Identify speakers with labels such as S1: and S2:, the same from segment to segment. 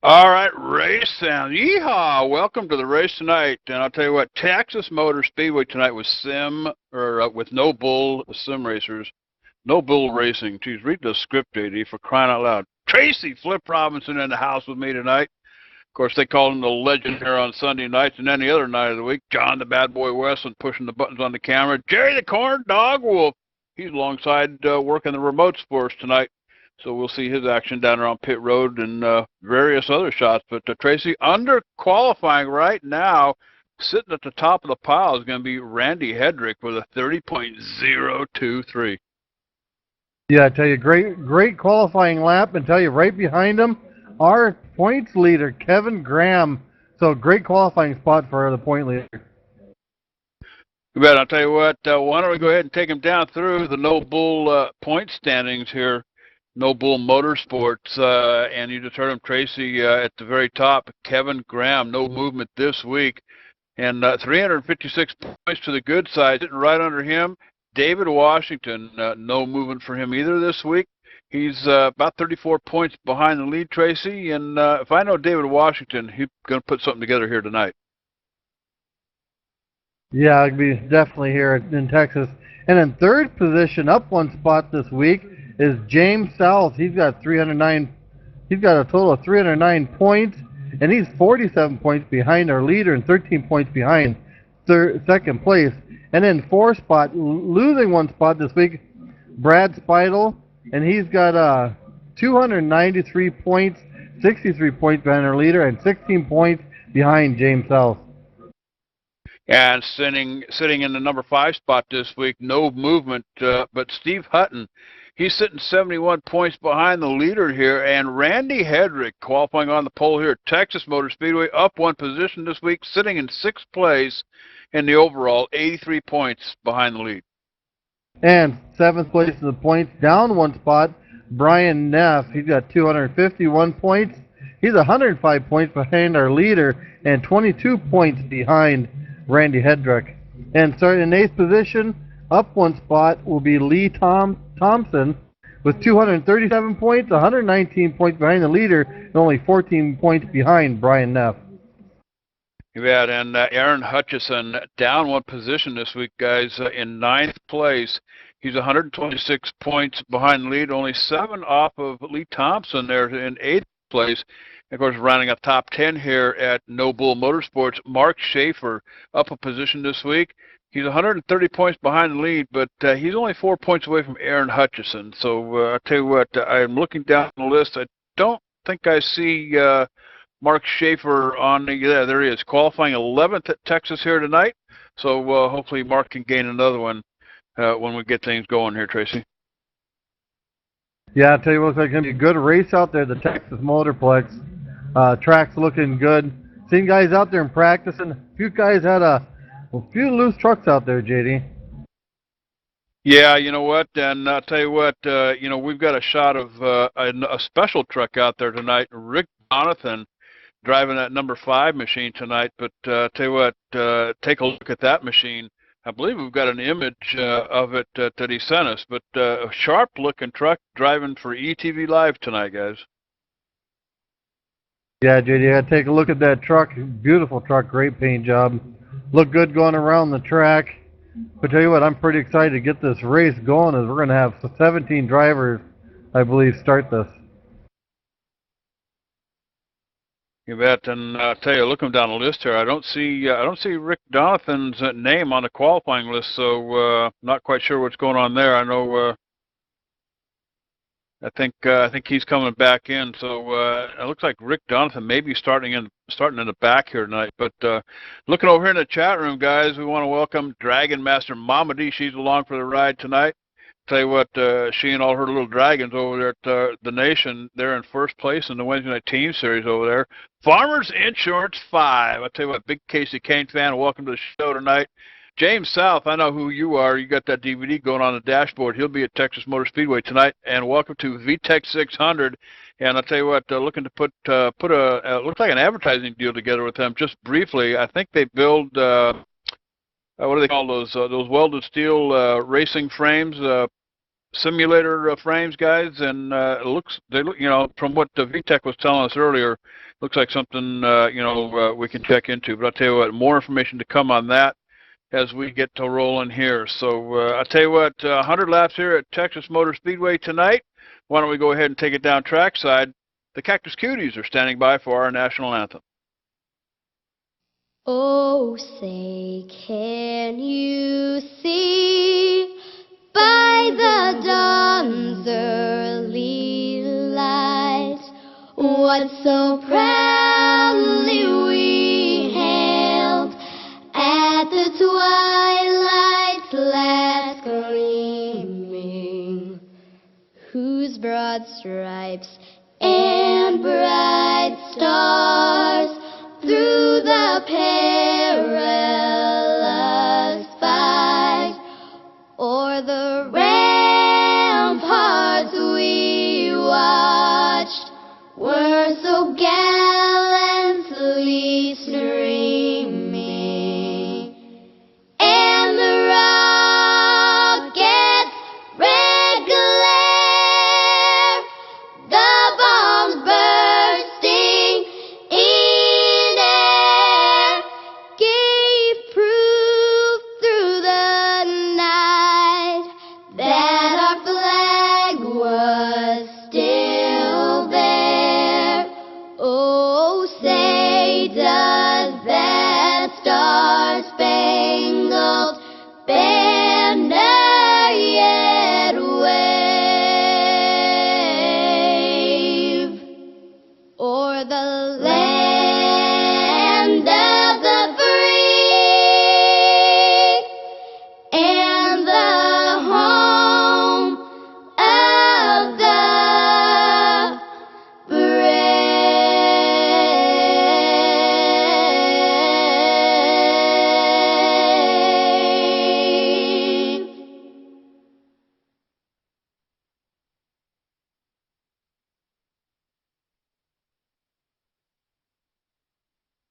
S1: All right, race sound. Yeehaw! Welcome to the race tonight. And I'll tell you what, Texas Motor Speedway tonight with with NoBull sim racers. NoBull Racing. Geez, read the script, JD, for crying out loud. Tracy Flip Robinson in the house with me tonight. Of course, they call him the legend here on Sunday nights, and then the other night of the week, John the Bad Boy Westland pushing the buttons on the camera. Jerry the Corn Dog Wolf. He's alongside working the remotes for us tonight. So we'll see his action down there on pit road and various other shots. But Tracy, under qualifying right now, sitting at the top of the pile is going to be Randy Hedrick with a 30.023.
S2: Yeah, I tell you, great qualifying lap, and tell you right behind him, our points leader, Kevin Graham. So great qualifying spot for the point leader.
S1: You bet. I'll tell you what, why don't we go ahead and take him down through the NoBull point standings here. NoBull Motorsports, and you just heard him, Tracy, at the very top. Kevin Graham, no movement this week. And 356 points to the good side, sitting right under him. David Washington, no movement for him either this week. He's about 34 points behind the lead, Tracy. And if I know David Washington, he's going to put something together here tonight.
S2: Yeah, I'll be definitely here in Texas. And in third position, up one spot this week, is James South. He's got 309. He's got a total of 309 points, and he's 47 points behind our leader and 13 points behind second place. And in fourth spot, losing one spot this week, Brad Speidel, and he's got 293 points, 63 points behind our leader, and 16 points behind James South.
S1: And sitting in the number 5 spot this week, no movement, but Steve Hutton. He's sitting 71 points behind the leader here, and Randy Hedrick qualifying on the pole here. Texas Motor Speedway up one position this week, sitting in 6th place in the overall, 83 points behind the lead.
S2: And 7th place in the points, down one spot, Brian Neff. He's got 251 points. He's 105 points behind our leader and 22 points behind Randy Hedrick. And starting in 8th position, up one spot will be Lee Thompson with 237 points, 119 points behind the leader, and only 14 points behind Brian Neff.
S1: You bet. And Aaron Hutchison down one position this week, guys, in 9th place. He's 126 points behind the lead, only 7 off of Lee Thompson there in 8th place. Of course, rounding up top 10 here at NoBull Motorsports, Mark Schaefer up a position this week. He's 130 points behind the lead, but he's only 4 points away from Aaron Hutchison. So I'll tell you what, I'm looking down the list. I don't think I see Mark Schaefer on the, yeah, there he is, qualifying 11th at Texas here tonight. So hopefully Mark can gain another one when we get things going here, Tracy.
S2: Yeah, I'll tell you what, it's going to be a good race out there, the Texas Motorplex. Track's looking good. Seen guys out there and practicing. A few guys had a few loose trucks out there, JD.
S1: Yeah, you know what, and I'll tell you what, we've got a shot of a special truck out there tonight. Rick Donathan driving that number 5 machine tonight, but tell you what, take a look at that machine. I believe we've got an image of it that he sent us, but a sharp-looking truck driving for ETV Live tonight, guys.
S2: Yeah, JD, I gotta take a look at that truck. Beautiful truck, great paint job. Look good going around the track. But tell you what, I'm pretty excited to get this race going, as we're going to have 17 drivers, I believe, start this.
S1: You bet, and I'll tell you, looking down the list here, I don't see Rick Donathan's name on the qualifying list, so not quite sure what's going on there. I know, I think he's coming back in, so it looks like Rick Donathan may be starting in the back here tonight. But looking over here in the chat room, guys, we want to welcome Dragon Master Mama D. She's along for the ride tonight. Tell you what, she and all her little dragons over there at the Nation, they're in first place in the Wednesday Night Team Series over there. Farmers Insurance 5. I tell you what, big Casey Kane fan, welcome to the show tonight. James South, I know who you are. You got that DVD going on the dashboard. He'll be at Texas Motor Speedway tonight. And welcome to VTEC 600. And I'll tell you what, looking to put a looks like an advertising deal together with them. Just briefly, I think they build what do they call those welded steel racing frames? simulator frames, guys, and they look, from what VTech was telling us earlier, looks like something we can check into. But I'll tell you what, more information to come on that as we get to rolling here. So I'll tell you what, 100 laps here at Texas Motor Speedway tonight. Why don't we go ahead and take it down trackside? The Cactus Cuties are standing by for our national anthem.
S3: Oh, say, can you see by the dawn's early light what so proudly we hailed at the twilight's last gleaming, whose broad stripes and bright stars through the perilous fight o'er the ramparts we watched were so gallantly streaming, and the rocket's red glare, the bombs bursting in air, gave proof through the night that our flag was still there. Oh, say, does that star-spangled banner yet wave o'er the land of the free and the home of the brave?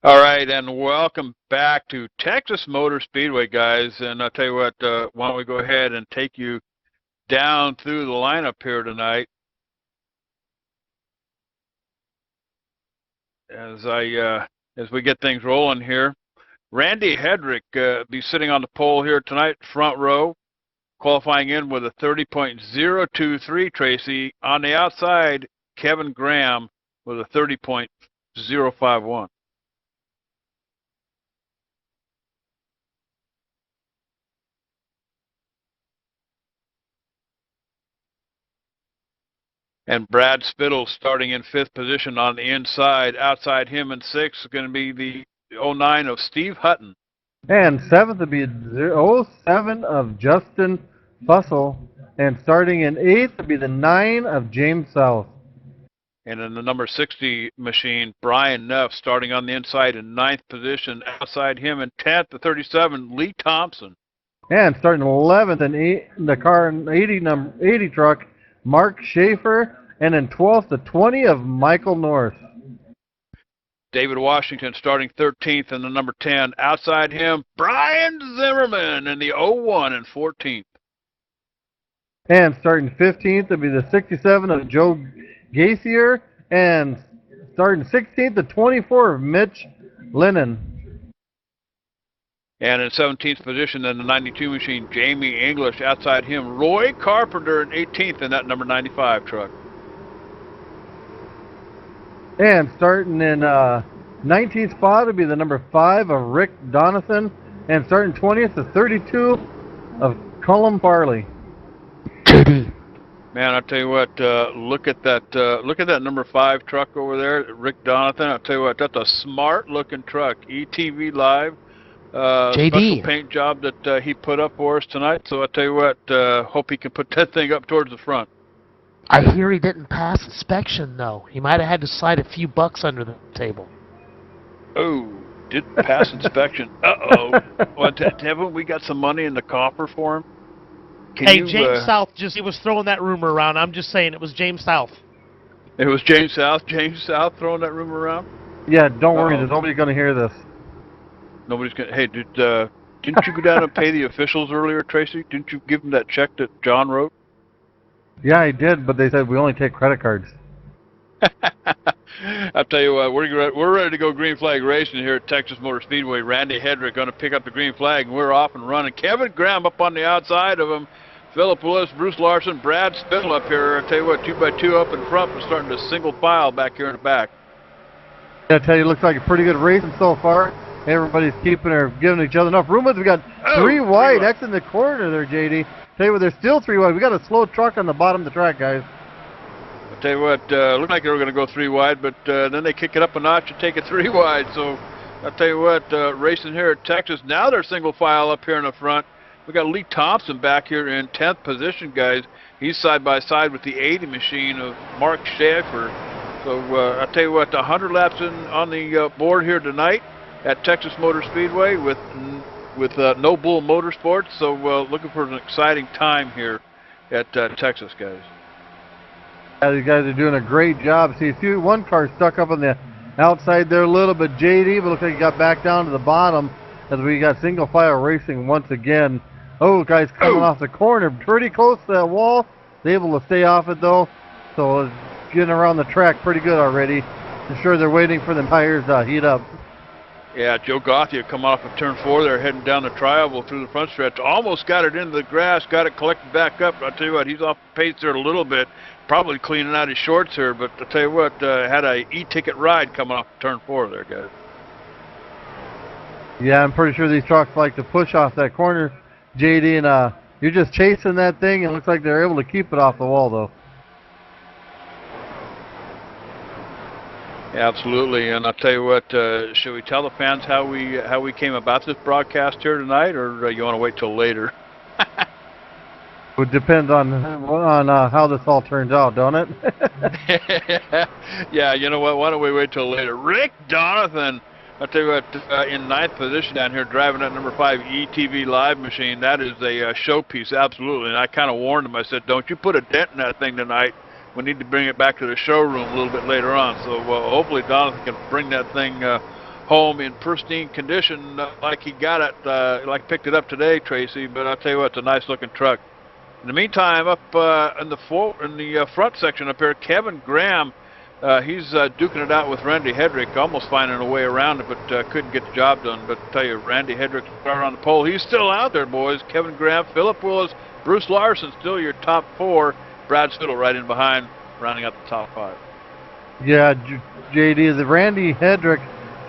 S1: All right, and welcome back to Texas Motor Speedway, guys. And I'll tell you what, why don't we go ahead and take you down through the lineup here tonight as we get things rolling here. Randy Hedrick be sitting on the pole here tonight, front row, qualifying in with a 30.023, Tracy. On the outside, Kevin Graham with a 30.051. And Brad Spittle starting in 5th position on the inside. Outside him in 6th is going to be the 09 of Steve Hutton.
S2: And 7th would be 07 of Justin Fussell. And starting in 8th would be the 9 of James South.
S1: And in the number 60 machine, Brian Neff starting on the inside in 9th position. Outside him in 10th, the 37, Lee Thompson.
S2: And starting 11th in the car 80 truck, Mark Schaefer. And in 12th, the 20 of Michael North.
S1: David Washington starting 13th in the number 10. Outside him, Brian Zimmerman in the 01 and 14th.
S2: And starting 15th would be the 67 of Joe Gaithier. And starting 16th, the 24 of Mitch Lennon.
S1: And in 17th position in the 92 machine, Jamie English. Outside him, Roy Carpenter in 18th in that number 95 truck.
S2: And starting in 19th spot would be the number 5 of Rick Donathan. And starting 20th, the 32 of Cullum Farley.
S4: JD.
S1: Man, I'll tell you what, look at that number 5 truck over there, Rick Donathan. I'll tell you what, that's a smart looking truck. ETV Live.
S4: JD.
S1: Special paint job that he put up for us tonight. So I'll tell you what, hope he can put that thing up towards the front.
S4: I hear he didn't pass inspection, though. He might have had to slide a few bucks under the table.
S1: Oh, didn't pass inspection. Uh-oh. Well, haven't we got some money in the coffer for him?
S5: James South, he was throwing that rumor around. I'm just saying it was James South.
S1: It was James South? James South throwing that rumor around?
S2: Yeah, don't worry. There's nobody going to hear this.
S1: Nobody's going to... Hey, didn't you go down and pay the officials earlier, Tracy? Didn't you give them that check that John wrote?
S2: Yeah, I did, but they said we only take credit cards.
S1: I'll tell you what, we're ready to go green flag racing here at Texas Motor Speedway. Randy Hedrick going to pick up the green flag, and we're off and running. Kevin Graham up on the outside of him. Philip Willis, Bruce Larson, Brad Spittle up here. I'll tell you what, 2x2 up in front. We're starting to single file back here in the back.
S2: I tell you, it looks like a pretty good racing so far. Everybody's keeping or giving each other enough room. We got three wide. That's in the corner there, JD. Tell you what, there's still 3 wide. We got a slow truck on the bottom of the track, guys.
S1: I'll tell you what, looked like they were going to go 3 wide, but then they kick it up a notch and take it 3 wide. So I'll tell you what, racing here at Texas, now they're single file up here in the front. We got Lee Thompson back here in 10th position, guys. He's side by side with the 80 machine of Mark Schaefer. So I'll tell you what, 100 laps on the board here tonight at Texas Motor Speedway with NoBull Motorsports. So looking for an exciting time here at Texas, guys.
S2: Yeah, these guys are doing a great job. See, one car stuck up on the outside there a little bit, JD, but looks like he got back down to the bottom as we got single file racing once again. Oh, guys coming off the corner, pretty close to that wall. They're able to stay off it though, so it's getting around the track pretty good already. I'm sure they're waiting for the tires to heat up.
S1: Yeah, Joe Gothia coming off of turn 4 there, heading down the tri-oval through the front stretch. Almost got it into the grass, got it collected back up. I'll tell you what, he's off pace there a little bit. Probably cleaning out his shorts here, but I'll tell you what, had a e-ticket ride coming off turn 4 there, guys.
S2: Yeah, I'm pretty sure these trucks like to push off that corner, JD, and you're just chasing that thing, and it looks like they're able to keep it off the wall, though.
S1: Yeah, absolutely, and I'll tell you what, should we tell the fans how we came about this broadcast here tonight, or you want to wait till later?
S2: It depends on how this all turns out, don't it?
S1: Yeah, you know what? Why don't we wait till later? Rick Donathan, I'll tell you what, in 9th position down here, driving that number 5 ETV Live machine. That is a showpiece, absolutely. And I kind of warned him. I said, "Don't you put a dent in that thing tonight. We need to bring it back to the showroom a little bit later on." So hopefully Donathan can bring that thing home in pristine condition, like he got it, like picked it up today, Tracy. But I'll tell you what, it's a nice-looking truck. In the meantime, up in the front section up here, Kevin Graham, he's duking it out with Randy Hedrick, almost finding a way around it, but couldn't get the job done. But I tell you, Randy Hedrick started on the pole. He's still out there, boys. Kevin Graham, Philip Willis, Bruce Larson, still your top 4. Brad Spittle right in behind, rounding out the top 5.
S2: Yeah, JD, the Randy Hedrick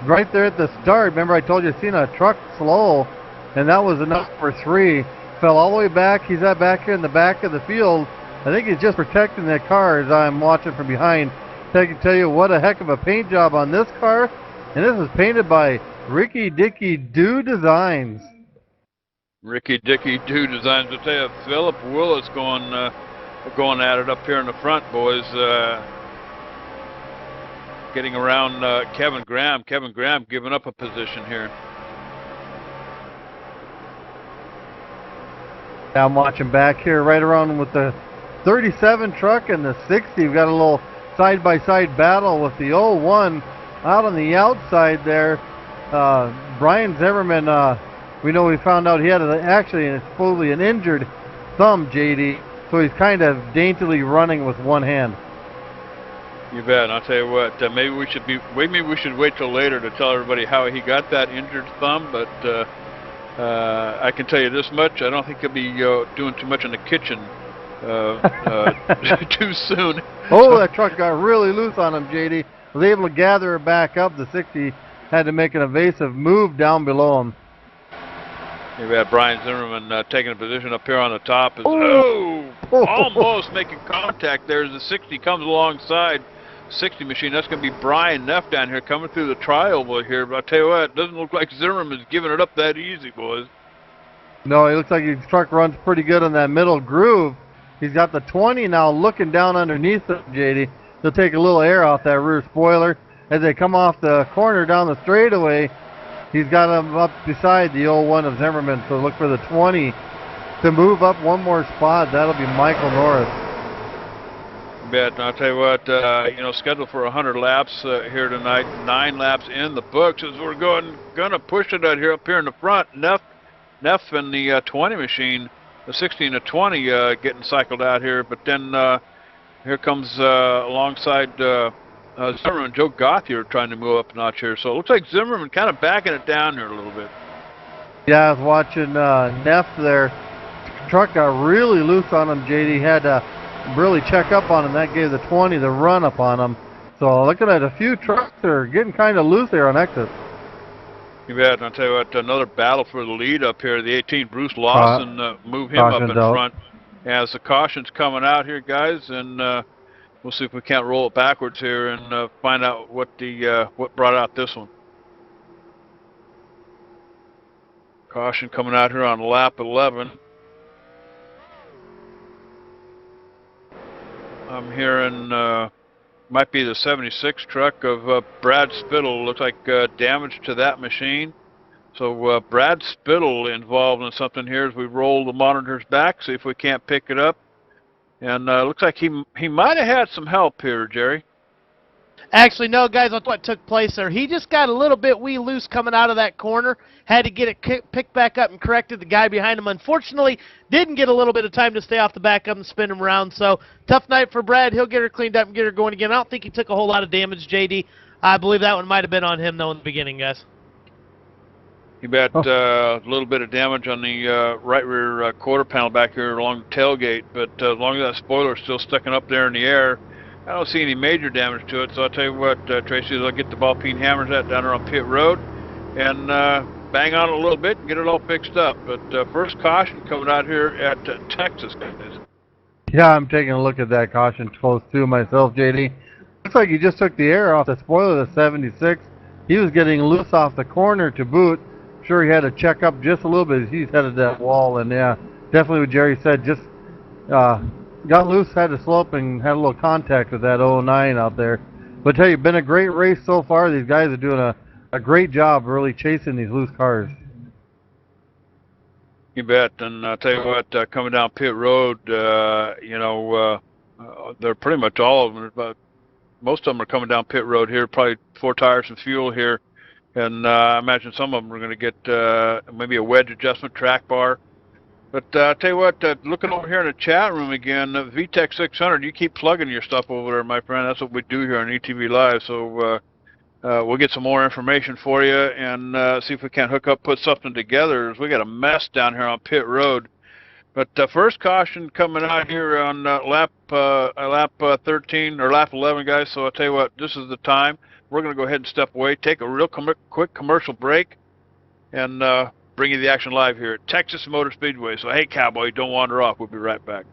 S2: right there at the start. Remember I told you I seen a truck slow, and that was enough for 3. Fell all the way back. He's back here in the back of the field. I think he's just protecting that car as I'm watching from behind. I can tell you what a heck of a paint job on this car. And this is painted by Ricky Dicky Do Designs.
S1: Ricky Dicky Do Designs. I'll tell you, Philip Willis going at it up here in the front, boys. Getting around Kevin Graham. Kevin Graham giving up a position here.
S2: I'm watching back here right around with the 37 truck and the 60. We've got a little side-by-side battle with the 01 out on the outside there. Brian Zimmerman, we found out he had actually supposedly an injured thumb, JD, so he's kind of daintily running with one hand.
S1: You bet. And I'll tell you what, maybe we should wait till later to tell everybody how he got that injured thumb, but I can tell you this much: I don't think he'll be doing too much in the kitchen too soon.
S2: Oh, that truck got really loose on him, JD. Was able to gather her back up. The 60 had to make an evasive move down below him.
S1: You've got Brian Zimmerman taking a position up here on the top. Almost making contact there as the 60 comes alongside. 60 machine, that's going to be Brian Neff down here coming through the tri-oval here. But I'll tell you what, it doesn't look like Zimmerman's giving it up that easy, boys.
S2: No, it looks like his truck runs pretty good on that middle groove. He's got the 20 now looking down underneath it, JD. He'll take a little air off that rear spoiler. As they come off the corner down the straightaway, he's got him up beside the 01 of Zimmerman. So look for the 20 to move up one more spot. That'll be Michael Norris.
S1: Bet. And I'll tell you what, scheduled for 100 laps here tonight. 9 laps in the books as we're gonna push it out here up here in the front. Neff and the 20 machine, a 16 to 20 getting cycled out here. But then here comes alongside Zimmerman, Joe Gothier trying to move up a notch here. So it looks like Zimmerman kind of backing it down here a little bit.
S2: Yeah, I was watching Neff there. Truck got really loose on him, JD. Had to really check up on him. That gave the 20 the run up on him. So looking at a few trucks that are getting kind of loose there on exit.
S1: You bet. And I'll tell you what, another battle for the lead up here. The 18, Bruce Lawson, move him up in front as the caution's coming out here, guys. And we'll see if we can't roll it backwards here and find out what brought out this one. Caution coming out here on lap 11. I'm hearing might be the 76 truck of Brad Spittle. Looks like damage to that machine. So Brad Spittle involved in something here as we roll the monitors back, see if we can't pick it up. And looks like he might have had some help here, Jerry.
S5: Actually, no, guys, that's what took place there. He just got a little bit wee loose coming out of that corner. Had to get it picked back up and corrected. The guy behind him, unfortunately, didn't get a little bit of time to stay off the back of him and spin him around. So, tough night for Brad. He'll get her cleaned up and get her going again. I don't think he took a whole lot of damage, JD. I believe that one might have been on him, though, in the beginning, guys.
S1: You bet. A little bit of damage on the right rear quarter panel back here along the tailgate. But as long as that spoiler's still sticking up there in the air, I don't see any major damage to it. So I'll tell you what, Tracy, I'll get the ball peen hammers down there on pit road and bang on it a little bit and get it all fixed up. But first caution coming out here at Texas, guys.
S2: Yeah, I'm taking a look at that caution close to myself, JD. Looks like he just took the air off the spoiler of the 76. He was getting loose off the corner to boot. Sure, he had to check up just a little bit as he's headed that wall. And yeah, definitely what Jerry said, just got loose, had to slow up, and had a little contact with that 09 out there. But I tell you, been a great race so far. These guys are doing a great job really chasing these loose cars.
S1: You bet. And I'll tell you what, coming down pit road, you know, they're pretty much all of them, but most of them are coming down pit road here, probably 4 tires and fuel here. And I imagine some of them are going to get maybe a wedge adjustment track bar. But I'll tell you what, looking over here in the chat room again, VTech 600, you keep plugging your stuff over there, my friend. That's what we do here on ETV Live. So we'll get some more information for you and see if we can't hook up, put something together. We got a mess down here on pit road. But first caution coming out here on lap 13 or lap 11, guys. So I'll tell you what, this is the time. We're going to go ahead and step away, take a real quick commercial break, and bring you the action live here at Texas Motor Speedway. So, hey, Cowboy, don't wander off. We'll be right back.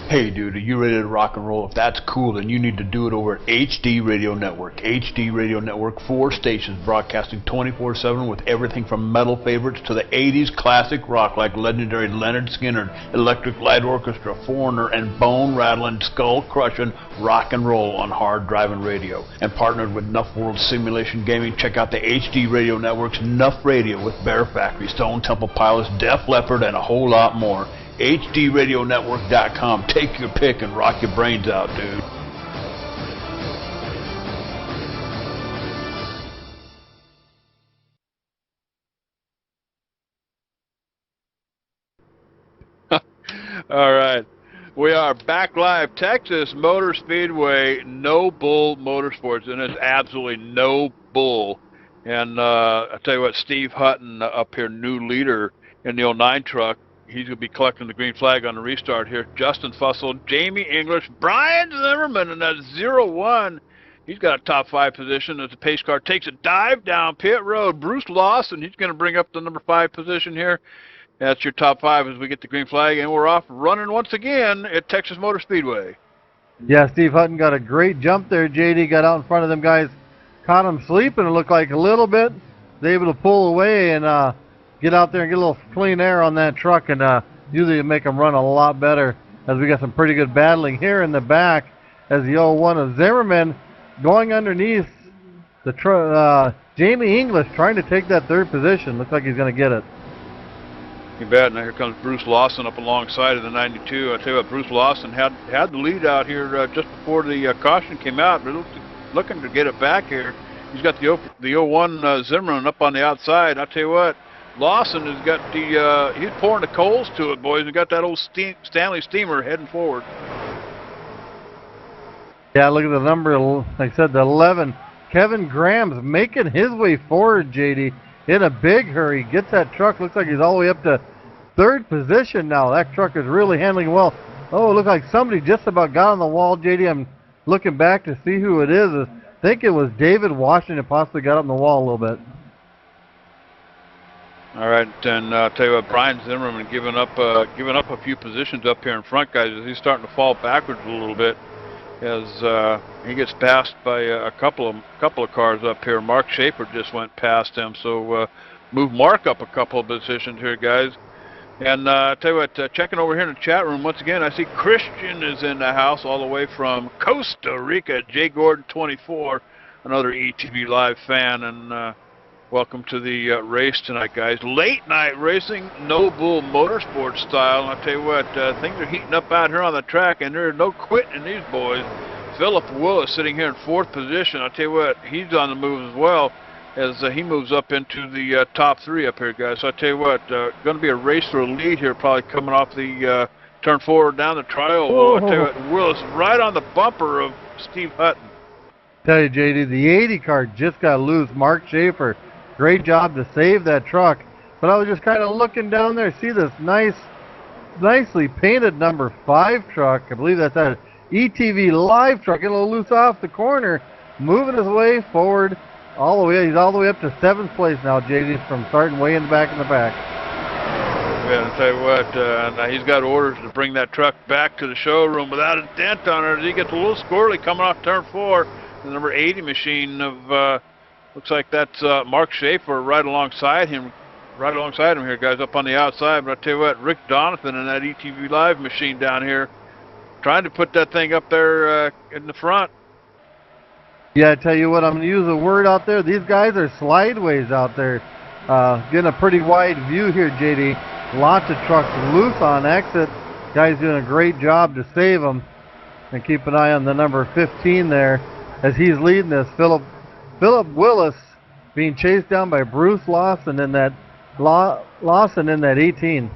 S6: Hey dude, are you ready to rock and roll? If that's cool, then you need to do it over at HD Radio Network. HD Radio Network, 4 stations broadcasting 24/7 with everything from metal favorites to the 80s classic rock like legendary Leonard Skinner, Electric Light Orchestra, Foreigner, and bone-rattling, skull-crushing rock and roll on hard driving radio. And partnered with Nuff World Simulation Gaming, check out the HD Radio Network's Nuff Radio with Bear Factory, Stone Temple Pilots, Def Leppard, and a whole lot more. HDRadionetwork.com. Take your pick and rock your brains out, dude.
S1: All right. We are back live. Texas Motor Speedway, NoBull Motorsports, and it's absolutely no bull. And I'll tell you what, Steve Hutton up here, new leader in the 09 truck. He's going to be collecting the green flag on the restart here. Justin Fussell, Jamie English, Brian Zimmerman, and that 01 He's got a top 5 position as the pace car takes a dive down pit road. Bruce Lawson, he's going to bring up the number 5 position here. That's your top 5 as we get the green flag, and we're off running once again at Texas Motor Speedway.
S2: Yeah, Steve Hutton got a great jump there. JD got out in front of them guys, caught him sleeping, it looked like a little bit. Was able to pull away and get out there and get a little clean air on that truck, and usually make them run a lot better, as we got some pretty good battling here in the back as the 01 of Zimmerman going underneath the Jamie English trying to take that 3rd position. Looks like he's going to get it.
S1: You bet. Now here comes Bruce Lawson up alongside of the 92. I tell you what, Bruce Lawson had the lead out here just before the caution came out, but looking to get it back here. He's got the 01 Zimmerman up on the outside. I tell you what, Lawson has got he's pouring the coals to it, boys. He got that old Stanley steamer heading forward.
S2: Yeah, look at the number, like I said, the 11. Kevin Graham's making his way forward, JD, in a big hurry. Gets that truck, looks like he's all the way up to 3rd position now. That truck is really handling well. Oh, it looks like somebody just about got on the wall, JD. I'm looking back to see who it is. I think it was David Washington possibly got up on the wall a little bit.
S1: All right, and I'll tell you what, Brian Zimmerman giving up a few positions up here in front, guys, as he's starting to fall backwards a little bit, as he gets passed by a couple of cars up here. Mark Schaefer just went past him, so move Mark up a couple of positions here, guys. And I tell you what, checking over here in the chat room once again, I see Christian is in the house all the way from Costa Rica. Jay Gordon 24, another ETV Live fan, and welcome to the race tonight, guys. Late night racing, NoBull Motorsports style. And I'll tell you what, things are heating up out here on the track, and there's no quitting in these boys. Philip Willis sitting here in 4th position. I'll tell you what, he's on the move as well, as he moves up into the top 3 up here, guys. So I'll tell you what, going to be a race for a lead here, probably coming off the turn forward down the trial. I'll tell you what, Willis right on the bumper of Steve Hutton.
S2: Tell you, JD, the 80 car just got loose. Mark Schaefer, great job to save that truck. But I was just kind of looking down there, see this nicely painted number 5 truck. I believe that's that ETV Live truck. It'll loose off the corner, moving his way forward all the way. He's all the way up to 7th place now, JD, from starting way in the back.
S1: Yeah, I'll tell you what, now he's got orders to bring that truck back to the showroom without a dent on it, as he gets a little squirrely coming off turn 4. The number 80 machine of looks like that's Mark Schaefer right alongside him here, guys, up on the outside. But I tell you what, Rick Donathan in that ETV Live machine down here, trying to put that thing up there in the front.
S2: Yeah, I tell you what, I'm going to use a word out there. These guys are slideways out there. Getting a pretty wide view here, JD. Lots of trucks loose on exit. Guys doing a great job to save them. And keep an eye on the number 15 there as he's leading this. Philip Willis being chased down by Bruce Lawson in that 18.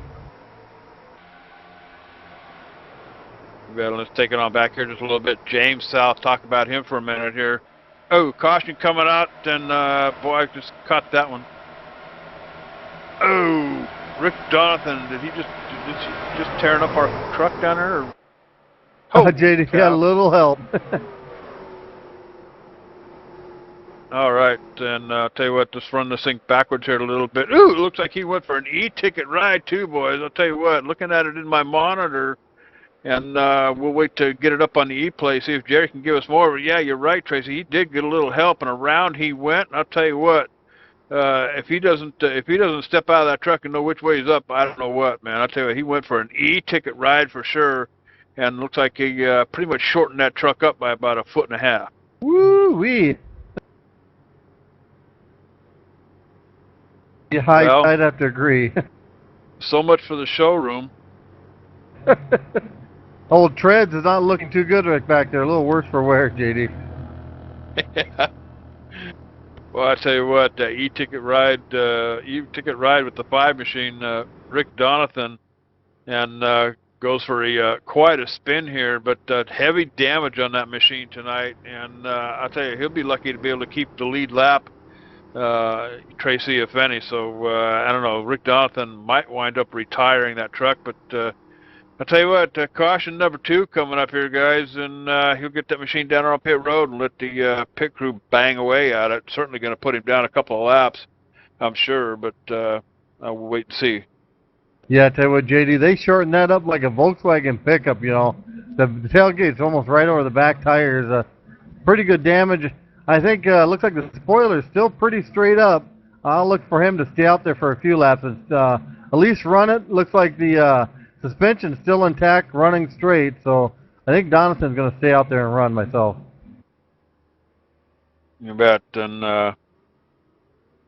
S1: Let's take it on back here just a little bit. James South, talk about him for a minute here. Oh, caution coming out, and boy, I just caught that one. Oh, Rick Donathan, did he just tearing up our truck down there? Or?
S2: Oh, JD got a little help.
S1: All right, and I'll tell you what, just run this thing backwards here a little bit. Ooh, it looks like he went for an E-ticket ride too, boys. I'll tell you what, looking at it in my monitor, and we'll wait to get it up on the E-play, see if Jerry can give us more. But yeah, you're right, Tracy. He did get a little help, and around he went. And I'll tell you what, if he doesn't step out of that truck and know which way he's up, I don't know what, man. I'll tell you what, he went for an E-ticket ride for sure, and looks like he pretty much shortened that truck up by about 1.5 feet.
S2: Woo-wee. Yeah, I'd have to agree.
S1: So much for the showroom.
S2: Old Treads is not looking too good right back there. A little worse for wear, JD.
S1: Well, I tell you what, E-ticket ride with the 5 machine, Rick Donathan, and goes for quite a spin here, but heavy damage on that machine tonight. And I'll tell you, he'll be lucky to be able to keep the lead lap, Tracy, if any. So I don't know. Rick Donathan might wind up retiring that truck, but I'll tell you what, caution number 2 coming up here, guys, and he'll get that machine down on pit road and let the pit crew bang away at it. Certainly going to put him down a couple of laps, I'm sure, but we'll wait and see.
S2: Yeah, I tell you what, JD, they shortened that up like a Volkswagen pickup, you know. The tailgate's almost right over the back tires. Pretty good damage. I think looks like the spoiler's still pretty straight up. I'll look for him to stay out there for a few laps. At least run it. Looks like the suspension's still intact, running straight. So I think Donaldson's going to stay out there and run myself.
S1: You bet. And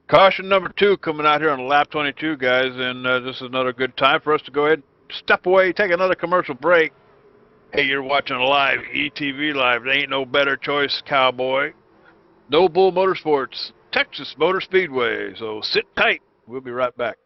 S1: caution number 2 coming out here on lap 22, guys. And this is another good time for us to go ahead and step away, take another commercial break. Hey, you're watching live, ETV Live. There ain't no better choice, cowboy. NoBull Motorsports, Texas Motor Speedway. So sit tight. We'll be right back.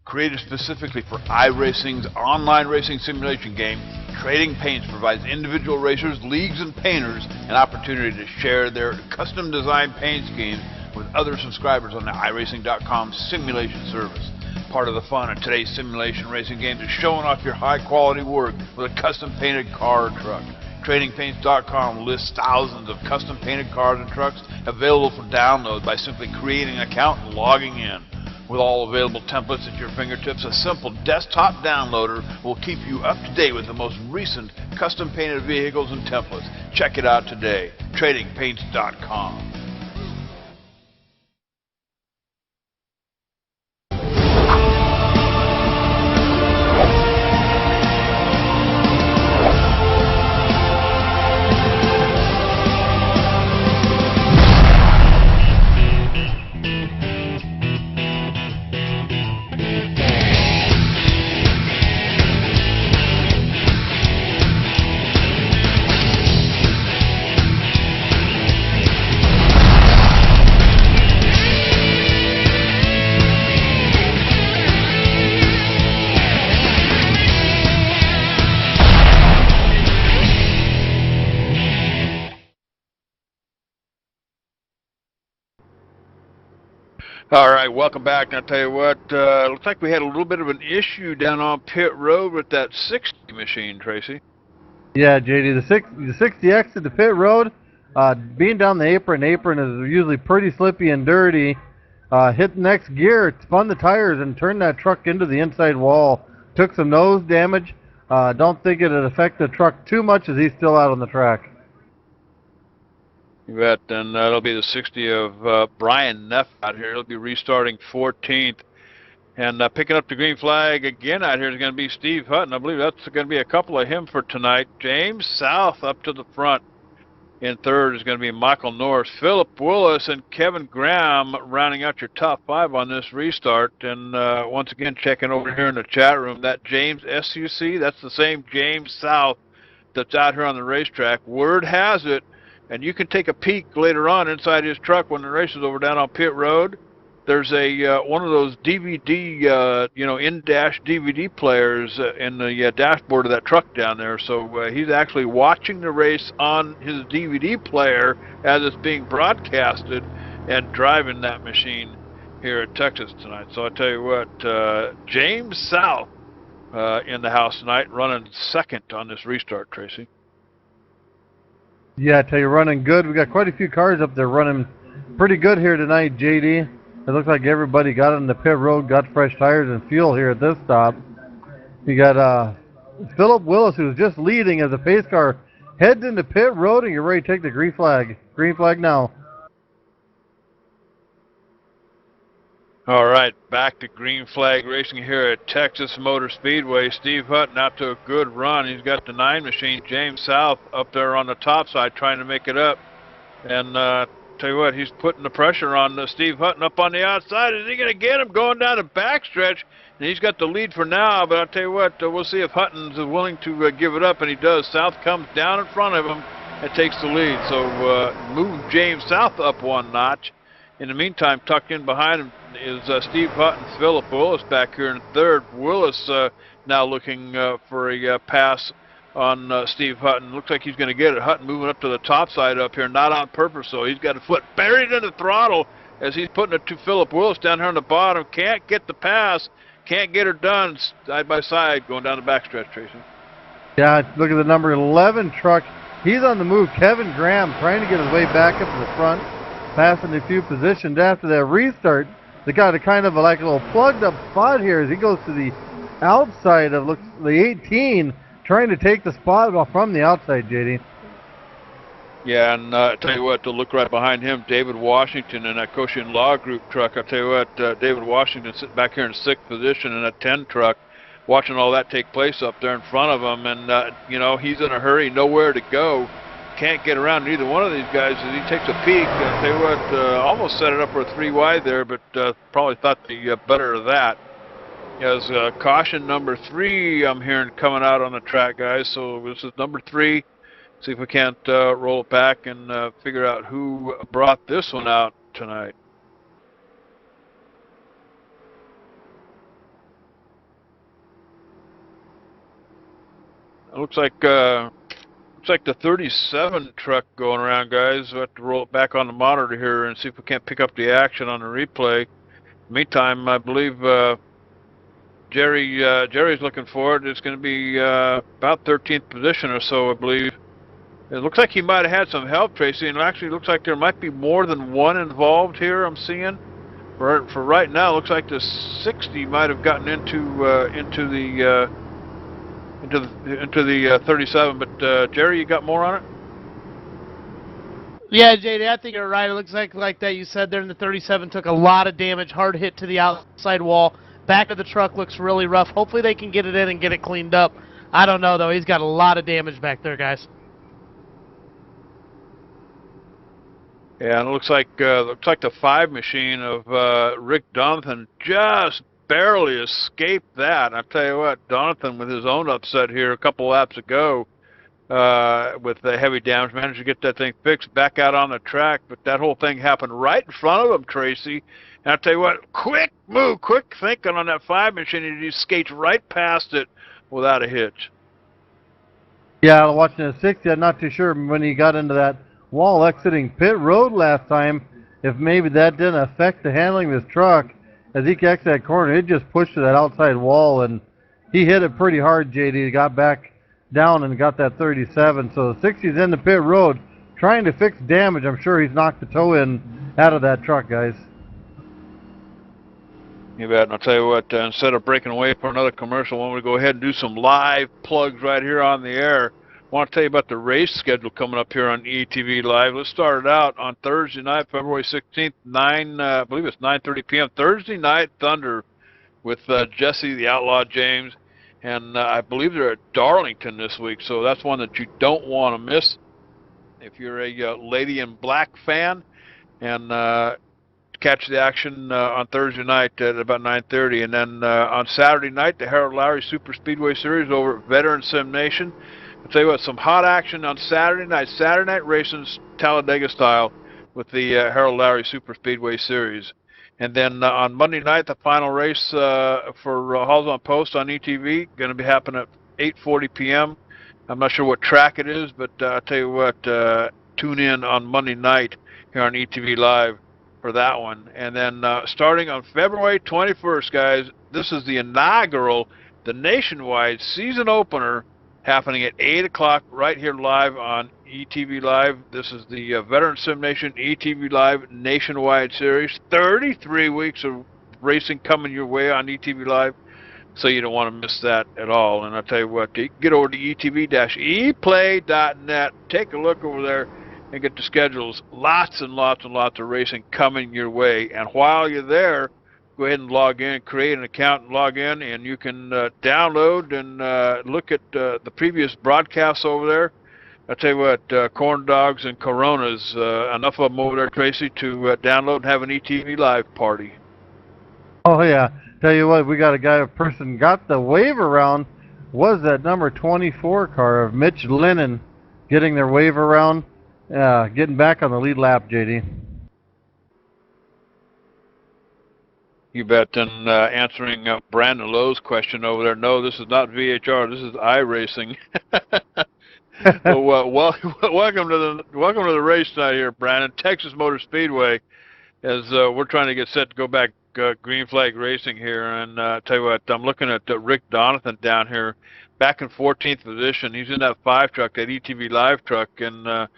S6: Created specifically for iRacing's online racing simulation game, Trading Paints provides individual racers, leagues, and painters an opportunity to share their custom designed paint schemes with other subscribers on the iRacing.com simulation service. Part of the fun of today's simulation racing games is showing off your high quality work with a custom painted car or truck. TradingPaints.com lists thousands of custom painted cars and trucks available for download by simply creating an account and logging in. With all available templates at your fingertips, a simple desktop downloader will keep you up to date with the most recent custom painted vehicles and templates. Check it out today. TradingPaints.com.
S1: All right, welcome back. And I'll tell you what, looks like we had a little bit of an issue down on pit road with that 60 machine, Tracy.
S2: Yeah, JD, the 60X at the pit road, being down the apron is usually pretty slippy and dirty. Hit the next gear, spun the tires, and turned that truck into the inside wall. Took some nose damage. Don't think it'd affect the truck too much as he's still out on the track.
S1: You bet, and that'll be the 60 of Brian Neff out here. He'll be restarting 14th. And picking up the green flag again out here is going to be Steve Hutton. I believe that's going to be a couple of him for tonight. James South up to the front. In third is going to be Michael Norris. Philip Willis and Kevin Graham rounding out your top 5 on this restart. And once again, checking over here in the chat room, that James SUC, that's the same James South that's out here on the racetrack. Word has it, and you can take a peek later on inside his truck when the race is over down on pit road. There's a one of those DVD, in-dash DVD players in the dashboard of that truck down there. So he's actually watching the race on his DVD player as it's being broadcasted and driving that machine here at Texas tonight. So I tell you what, James South in the house tonight, running second on this restart, Tracy.
S2: Yeah, I tell you, running good. We got quite a few cars up there running pretty good here tonight, JD. It looks like everybody got on the pit road, got fresh tires and fuel here at this stop. You got Philip Willis, who's just leading as a pace car, heads into pit road, and you're ready to take the green flag. Green flag now.
S1: All right, back to green flag racing here at Texas Motor Speedway. Steve Hutton out to a good run. He's got the 9 machine. James South up there on the top side trying to make it up. And tell you what, he's putting the pressure on Steve Hutton up on the outside. Is he going to get him going down the backstretch? And he's got the lead for now, but I'll tell you what, we'll see if Hutton's willing to give it up, and he does. South comes down in front of him, and takes the lead. So move James South up one notch. In the meantime, tucked in behind him is Steve Hutton, Philip Willis back here in third. Willis now looking for a pass on Steve Hutton. Looks like he's going to get it. Hutton moving up to the top side up here, not on purpose, so he's got a foot buried in the throttle as he's putting it to Philip Willis down here on the bottom. Can't get the pass, can't get her done side by side going down the backstretch, Tracy.
S2: Yeah, look at the number 11 truck. He's on the move. Kevin Graham trying to get his way back up to the front, passing a few positions after that restart. They got a kind of like a little plugged up spot here as he goes to the outside of the 18, trying to take the spot from the outside, JD.
S1: Yeah, and I tell you what, to look right behind him, David Washington in that Cochin Law Group truck. I tell you what, David Washington sitting back here in 6th position in a 10 truck, watching all that take place up there in front of him, and you know, he's in a hurry, nowhere to go, can't get around either one of these guys as he takes a peek. I tell you what, almost set it up for a 3 wide there, but probably thought the better of that. As caution number 3 I'm hearing coming out on the track, guys, so this is number 3. See if we can't roll it back and figure out who brought this one out tonight. It looks like the 37 truck going around, guys. We'll have to roll it back on the monitor here and see if we can't pick up the action on the replay. Meantime, I believe Jerry's looking for it. It's going to be about 13th position or so, I believe. It looks like he might have had some help, Tracy, and it actually looks like there might be more than one involved here. I'm seeing for right now. It looks like the 60 might have gotten into the 37. But Jerry, you got more on it?
S5: Yeah, JD, I think you're right. It looks like that you said there in the 37 took a lot of damage, hard hit to the outside wall. Back of the truck looks really rough. Hopefully they can get it in and get it cleaned up. I don't know though. He's got a lot of damage back there, guys.
S1: Yeah, and it looks like the 5 machine of Rick Donathan just barely escaped that. I tell you what, Donathan with his own upset here a couple laps ago with the heavy damage managed to get that thing fixed back out on the track, but that whole thing happened right in front of him, Tracy. And I tell you what, quick move, quick thinking on that 5 machine, and he skates right past it without a hitch.
S2: Yeah, watching the 60, I'm not too sure when he got into that wall exiting pit road last time, if maybe that didn't affect the handling of his truck. As he exited that corner, it just pushed to that outside wall, and he hit it pretty hard, JD. He got back down and got that 37. So the 60's in the pit road, trying to fix damage. I'm sure he's knocked the toe in out of that truck, guys.
S1: You bet. And I'll tell you what, instead of breaking away for another commercial, I want to go ahead and do some live plugs right here on the air. I want to tell you about the race schedule coming up here on ETV Live. Let's start it out on Thursday night, February 16th, I believe it's 9:30 p.m. Thursday Night Thunder with Jesse the Outlaw James. And I believe they're at Darlington this week, so that's one that you don't want to miss if you're a Lady in Black fan. And catch the action on Thursday night at about 9:30. And then on Saturday night, the Harold Lowry Super Speedway Series over at Veteran Sim Nation. I'll tell you what, some hot action on Saturday night racing Talladega style with the Harold Lowry Super Speedway Series. And then on Monday night, the final race for Halls on Post on ETV, going to be happening at 8:40 p.m. I'm not sure what track it is, but I'll tell you what, tune in on Monday night here on ETV Live for that one. And then starting on February 21st, guys, this is the inaugural, the nationwide season opener happening at 8 o'clock right here live on ETV Live. This is the Veteran Sim Nation ETV Live Nationwide Series. 33 weeks of racing coming your way on ETV Live, so you don't want to miss that at all. And I'll tell you what, get over to etv-eplay.net, take a look over there, and get the schedules. Lots and lots and lots of racing coming your way. And while you're there, go ahead and log in, create an account and log in, and you can download and look at the previous broadcasts over there. I'll tell you what, corn dogs and Coronas, enough of them over there, Tracy, to download and have an ETV Live party.
S2: Oh, yeah. Tell you what, we got a person got the wave around, was that number 24 car of Mitch Lennon. getting their wave around, getting back on the lead lap, JD.
S1: You bet. And answering Brandon Lowe's question over there, no, this is not VHR. This is iRacing. Well, welcome to the race tonight here, Brandon. Texas Motor Speedway, as we're trying to get set to go back green flag racing here. And tell you what, I'm looking at Rick Donathan down here, back in 14th position. He's in that 5 truck, that ETV Live truck. And I'll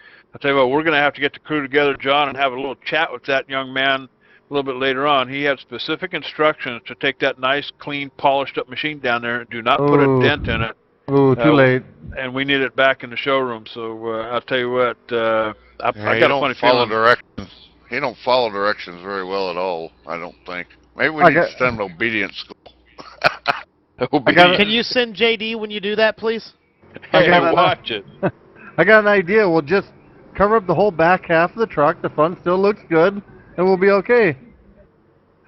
S1: tell you what, we're going to have to get the crew together, John, and have a little chat with that young man a little bit later on. He had specific instructions to take that nice, clean, polished-up machine down there and do not put a dent in it.
S2: Ooh, too late.
S1: And we need it back in the showroom. So I'll tell you what, I
S7: Yeah,
S1: got a funny feeling.
S7: directions. He don't follow directions very well at all, I don't think. Maybe we need to send him to obedience school.
S5: Can you send JD when you do that, please?
S1: Hey, watch it.
S2: I got an idea. We'll just cover up the whole back half of the truck. The front still looks good, and we'll be okay.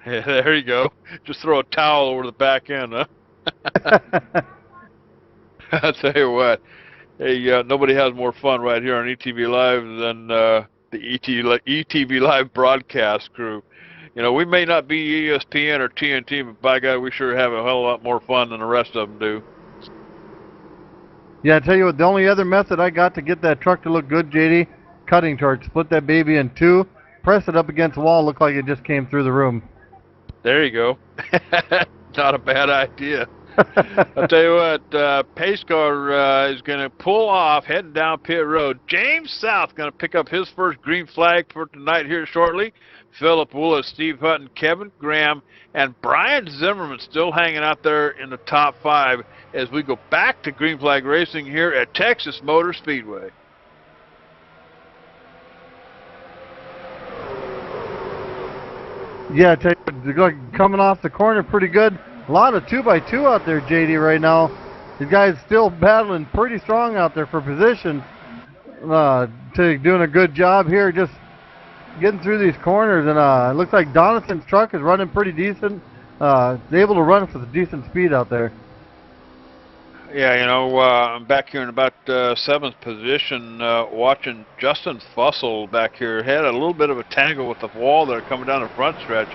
S1: Yeah, there you go. Just throw a towel over the back end, huh? I'll tell you what. Hey, nobody has more fun right here on ETV Live than the ETV Live broadcast crew. You know, we may not be ESPN or TNT, but by God, we sure have a hell of a lot more fun than the rest of them do.
S2: Yeah, I tell you what, the only other method I got to get that truck to look good, JD, cutting torch. Split that baby in 2, press it up against the wall, look like it just came through the room.
S1: There you go. Not a bad idea. I'll tell you what, pace car is going to pull off, heading down pit road. James South going to pick up his first green flag for tonight here shortly. Philip Willis, Steve Hutton, Kevin Graham, and Brian Zimmerman still hanging out there in the top 5 as we go back to green flag racing here at Texas Motor Speedway.
S2: Yeah, I tell you what, coming off the corner pretty good. A lot of 2x2 out there, JD, right now. These guys still battling pretty strong out there for position. Doing a good job here, just getting through these corners. And it looks like Donaldson's truck is running pretty decent. Able to run with decent speed out there.
S1: Yeah, you know, I'm back here in about 7th position watching Justin Fussell back here. Had a little bit of a tangle with the wall there coming down the front stretch.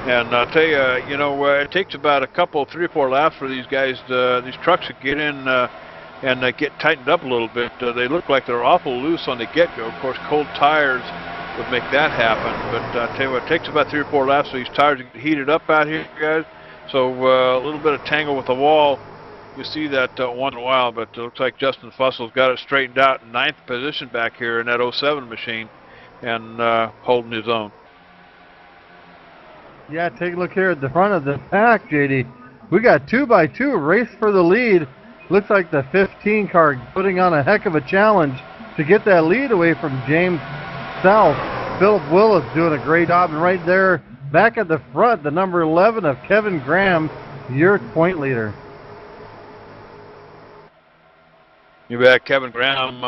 S1: And I'll tell you, you know, it takes about a couple, 3 or 4 laps for these guys, these trucks to get in and get tightened up a little bit. They look like they're awful loose on the get-go. Of course, cold tires would make that happen. But I'll tell you what, it takes about 3 or 4 laps for these tires to get heated up out here, guys. So a little bit of tangle with the wall. You see that once in a while, but it looks like Justin Fussell's got it straightened out in 9th position back here in that 07 machine and holding his own.
S2: Yeah, take a look here at the front of the pack, JD. We got 2x2 race for the lead. Looks like the 15 car putting on a heck of a challenge to get that lead away from James South. Philip Willis doing a great job, and right there, back at the front, the number 11 of Kevin Graham, your point leader.
S1: You bet. Kevin Graham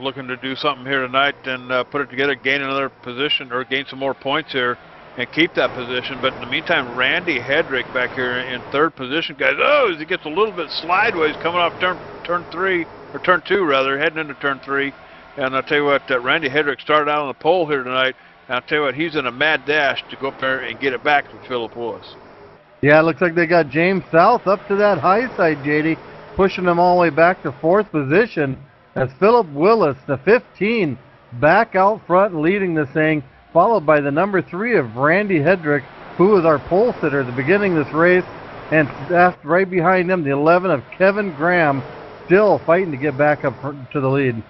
S1: looking to do something here tonight and put it together, gain another position or gain some more points here and keep that position. But in the meantime, Randy Hedrick back here in 3rd position, guys. Oh, as he gets a little bit sideways coming off turn 3, or turn 2 rather, heading into turn 3. And I'll tell you what, Randy Hedrick started out on the pole here tonight. And I'll tell you what, he's in a mad dash to go up there and get it back from Philip Willis.
S2: Yeah, it looks like they got James South up to that high side, JD, pushing them all the way back to 4th position as Philip Willis, the 15, back out front leading this thing, followed by the number 3 of Randy Hedrick, who was our pole sitter at the beginning of this race, and right behind him, the 11 of Kevin Graham, still fighting to get back up to the lead.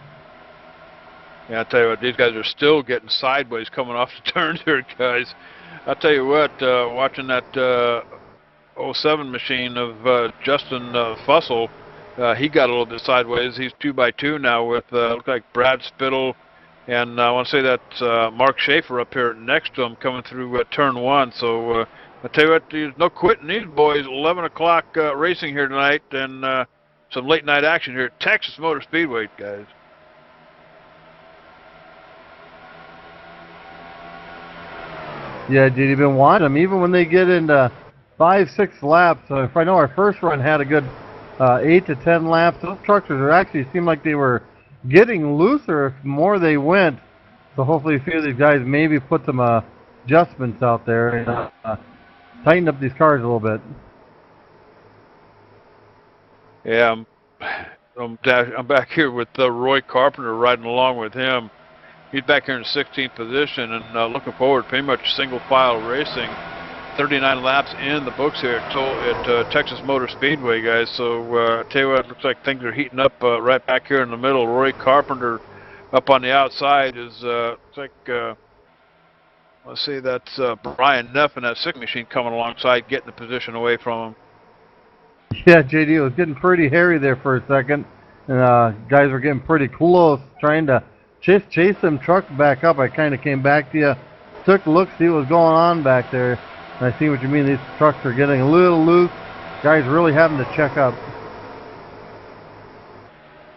S1: Yeah, I'll tell you what, these guys are still getting sideways coming off the turns here, guys. I'll tell you what, watching that 07 machine of Justin Fussell, he got a little bit sideways. He's 2x2 now with looks like Brad Spittle, and I want to say that's Mark Schaefer up here next to him coming through turn 1. So I tell you what, there's no quitting these boys. 11 o'clock racing here tonight, and some late night action here at Texas Motor Speedway, guys.
S2: Yeah, did you been watching them even when they get into 5-6 laps? If I know our first run had a good 8 to 10 laps, those trucks actually seemed like they were getting looser the more they went. So hopefully a few of these guys maybe put some adjustments out there and tighten up these cars a little bit.
S1: Yeah, I'm back here with Roy Carpenter riding along with him. He's back here in 16th position and looking forward to pretty much single file racing. 39 laps in the books here at Texas Motor Speedway, guys. So I tell you what, it looks like things are heating up right back here in the middle. Roy Carpenter up on the outside is looks like let's see, that's Brian Neff in that 6 machine coming alongside, getting the position away from him.
S2: Yeah, JD, it was getting pretty hairy there for a second, and guys were getting pretty close, trying to chase them trucks back up. I kind of came back to you, took a look, see what was going on back there, and I see what you mean. These trucks are getting a little loose. Guys really having to check up.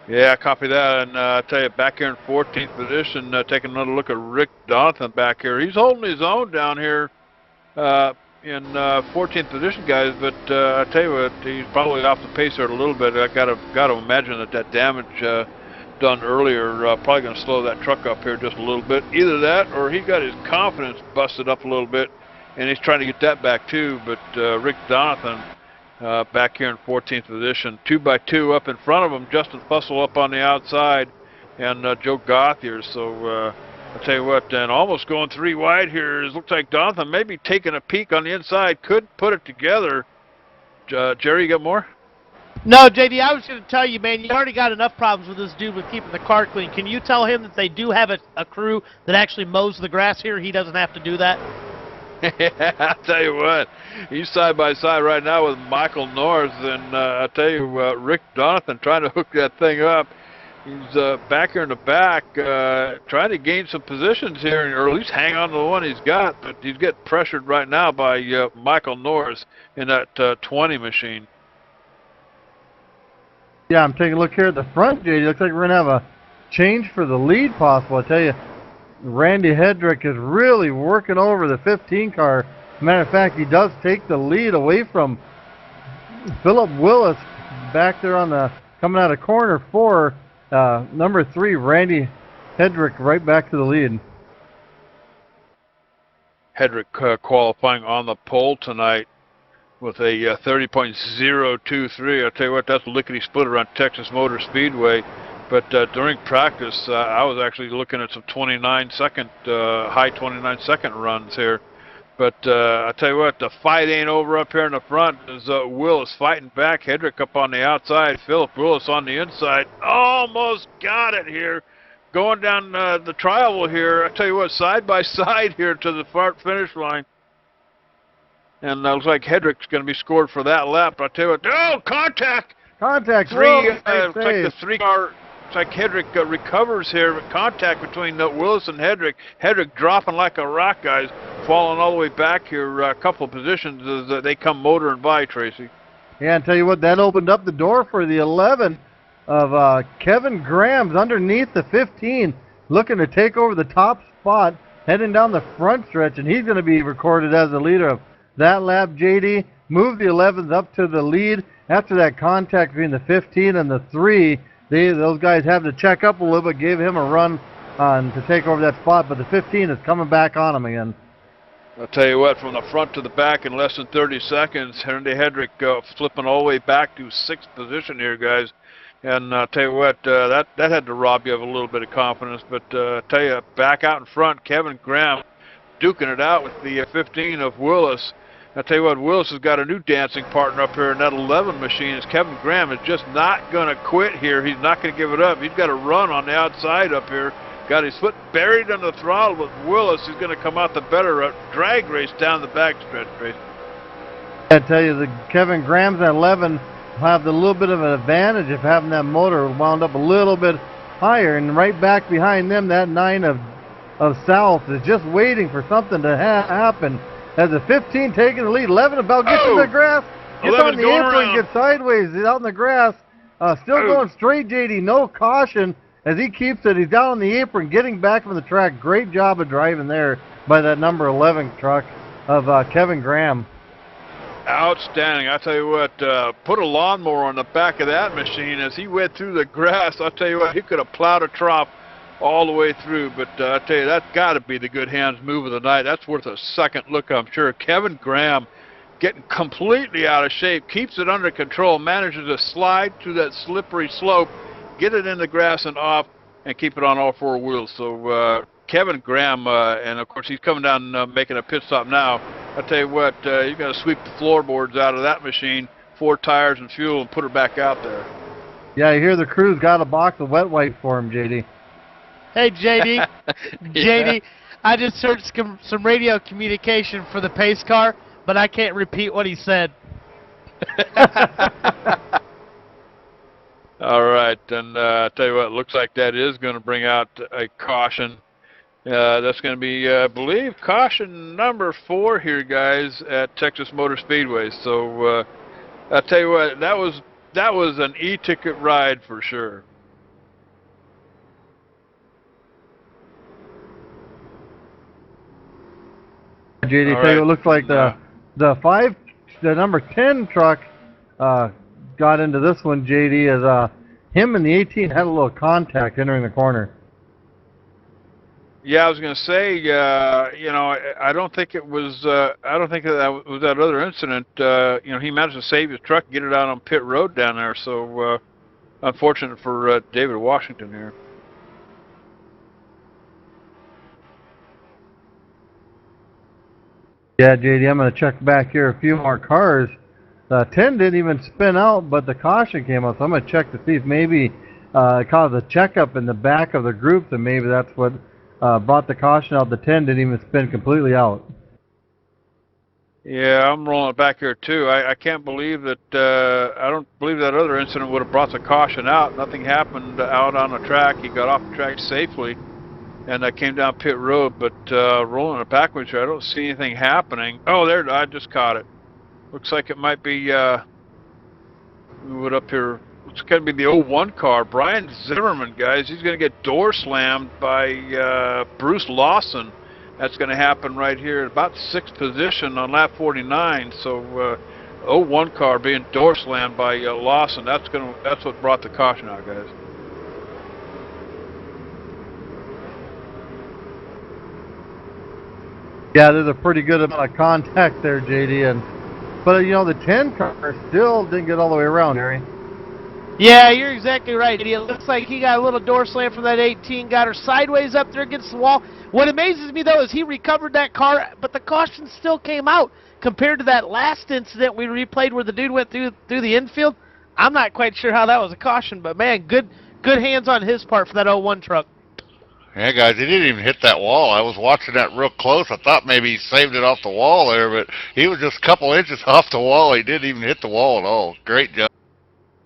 S1: Yeah, copy that. And I tell you, back here in 14th position, taking another look at Rick Donathan back here. He's holding his own down here in 14th position, guys. But I tell you what, he's probably off the pace there a little bit. I got to imagine that damage done earlier probably going to slow that truck up here just a little bit. Either that, or he got his confidence busted up a little bit, and he's trying to get that back too. But Rick Donathan back here in 14th position, 2x2 up in front of him. Justin Fussell up on the outside, and Joe Gauthier. So I'll tell you what, and almost going 3 wide here. It looks like Donathan maybe taking a peek on the inside, could put it together. Jerry, you got more?
S5: No, JD, I was going to tell you, man, you already got enough problems with this dude with keeping the car clean. Can you tell him that they do have a crew that actually mows the grass here? He doesn't have to do that?
S1: I'll tell you what, he's side by side right now with Michael Norris, and I'll tell you, Rick Donathan trying to hook that thing up. He's back here in the back, trying to gain some positions here, or at least hang on to the one he's got, but he's getting pressured right now by Michael Norris in that 20 machine.
S2: Yeah, I'm taking a look here at the front, JD. Looks like we're going to have a change for the lead possible. I tell you, Randy Hedrick is really working over the 15 car. Matter of fact, he does take the lead away from Philip Willis back there on the coming out of corner 4. Number 3, Randy Hedrick, right back to the lead.
S1: Hedrick qualifying on the pole tonight with a 30.023. I'll tell you what, that's a lickety-split around Texas Motor Speedway. But during practice, I was actually looking at some 29-second, high 29-second runs here. But I tell you what, the fight ain't over up here in the front. As Willis fighting back, Hedrick up on the outside, Philip Willis on the inside. Almost got it here. Going down the tri-oval here. I tell you what, side by side here to the far finish line. And looks like Hedrick's going to be scored for that lap. I tell you what, oh, contact!
S2: Contact!
S1: Looks like the 3-car. It's like Hedrick recovers here, but contact between Willis and Hedrick. Hedrick dropping like a rock, guys, falling all the way back here a couple of positions as they come motoring by, Tracy.
S2: Yeah, and tell you what, that opened up the door for the 11 of Kevin Graham's underneath the 15, looking to take over the top spot, heading down the front stretch, and he's going to be recorded as the leader of that lap. JD moved the 11s up to the lead after that contact between the 15 and the 3. Those guys have to check up a little bit, gave him a run to take over that spot, but the 15 is coming back on him again.
S1: I'll tell you what, from the front to the back in less than 30 seconds, Randy Hedrick flipping all the way back to 6th position here, guys. And I'll tell you what, that had to rob you of a little bit of confidence. But I'll tell you, back out in front, Kevin Graham duking it out with the 15 of Willis. I'll tell you what, Willis has got a new dancing partner up here in that 11 machine. As Kevin Graham is just not going to quit here. He's not going to give it up. He's got to run on the outside up here. Got his foot buried under the throttle with Willis. He's going to come out the better drag race down the backstretch, Tracy.
S2: I tell you, the Kevin Graham's at 11 have a little bit of an advantage of having that motor wound up a little bit higher. And right back behind them, that 9 of South is just waiting for something to happen. As the 15 taking the lead, 11 about gets in the grass, gets on the apron, gets sideways, he's out in the grass, still going straight, JD, no caution as he keeps it. He's down on the apron, getting back from the track. Great job of driving there by that number 11 truck of Kevin Graham.
S1: Outstanding. I tell you what, put a lawnmower on the back of that machine as he went through the grass. I'll tell you what, he could have plowed a trough all the way through. But I tell you, that's got to be the good hands move of the night. That's worth a second look, I'm sure. Kevin Graham getting completely out of shape, keeps it under control, manages to slide through that slippery slope, get it in the grass and off, and keep it on all four wheels. So Kevin Graham, and of course he's coming down making a pit stop now. I tell you what, you got to sweep the floorboards out of that machine, 4 tires and fuel, and put her back out there.
S2: Yeah, I hear the crew's got a box of wet wipe for him, JD.
S5: Hey, JD. JD, I just heard some radio communication for the pace car, but I can't repeat what he said.
S1: All right, and I tell you what, it looks like that is going to bring out a caution. That's going to be, I believe, caution number 4 here, guys, at Texas Motor Speedway. So I tell you what, that was an e-ticket ride for sure.
S2: JD, tell you, it looks like the number 10 truck got into this one, JD, as him and the 18 had a little contact entering the corner.
S1: Yeah, I was going to say, you know, I don't think it was. I don't think that was that other incident. You know, he managed to save his truck, get it out on pit road down there. So unfortunate for David Washington here.
S2: Yeah, JD, I'm going to check back here a few more cars. 10 didn't even spin out, but the caution came out. So I'm going to check to see if maybe it caused a checkup in the back of the groups, and maybe that's what brought the caution out. The 10 didn't even spin completely out.
S1: Yeah, I'm rolling it back here too. I can't believe that. I don't believe that other incident would have brought the caution out. Nothing happened out on the track. He got off the track safely, and I came down pit road. But rolling it backwards here, I don't see anything happening. Oh, there! I just caught it. Looks like it might be. Move it up here. It's going to be the 01 car. Brian Zimmerman, guys. He's going to get door slammed by Bruce Lawson. That's going to happen right here at about 6th position on lap 49. So 01 car being door slammed by Lawson. That's what brought the caution out, guys.
S2: Yeah, there's a pretty good amount of contact there, JD. But you know, the 10 car still didn't get all the way around, Harry.
S5: Yeah, you're exactly right. It looks like he got a little door slam from that 18, got her sideways up there against the wall. What amazes me, though, is he recovered that car, but the caution still came out compared to that last incident we replayed where the dude went through the infield. I'm not quite sure how that was a caution, but, man, good hands on his part for that 01 truck.
S7: Yeah, guys, he didn't even hit that wall. I was watching that real close. I thought maybe he saved it off the wall there, but he was just a couple inches off the wall. He didn't even hit the wall at all. Great job.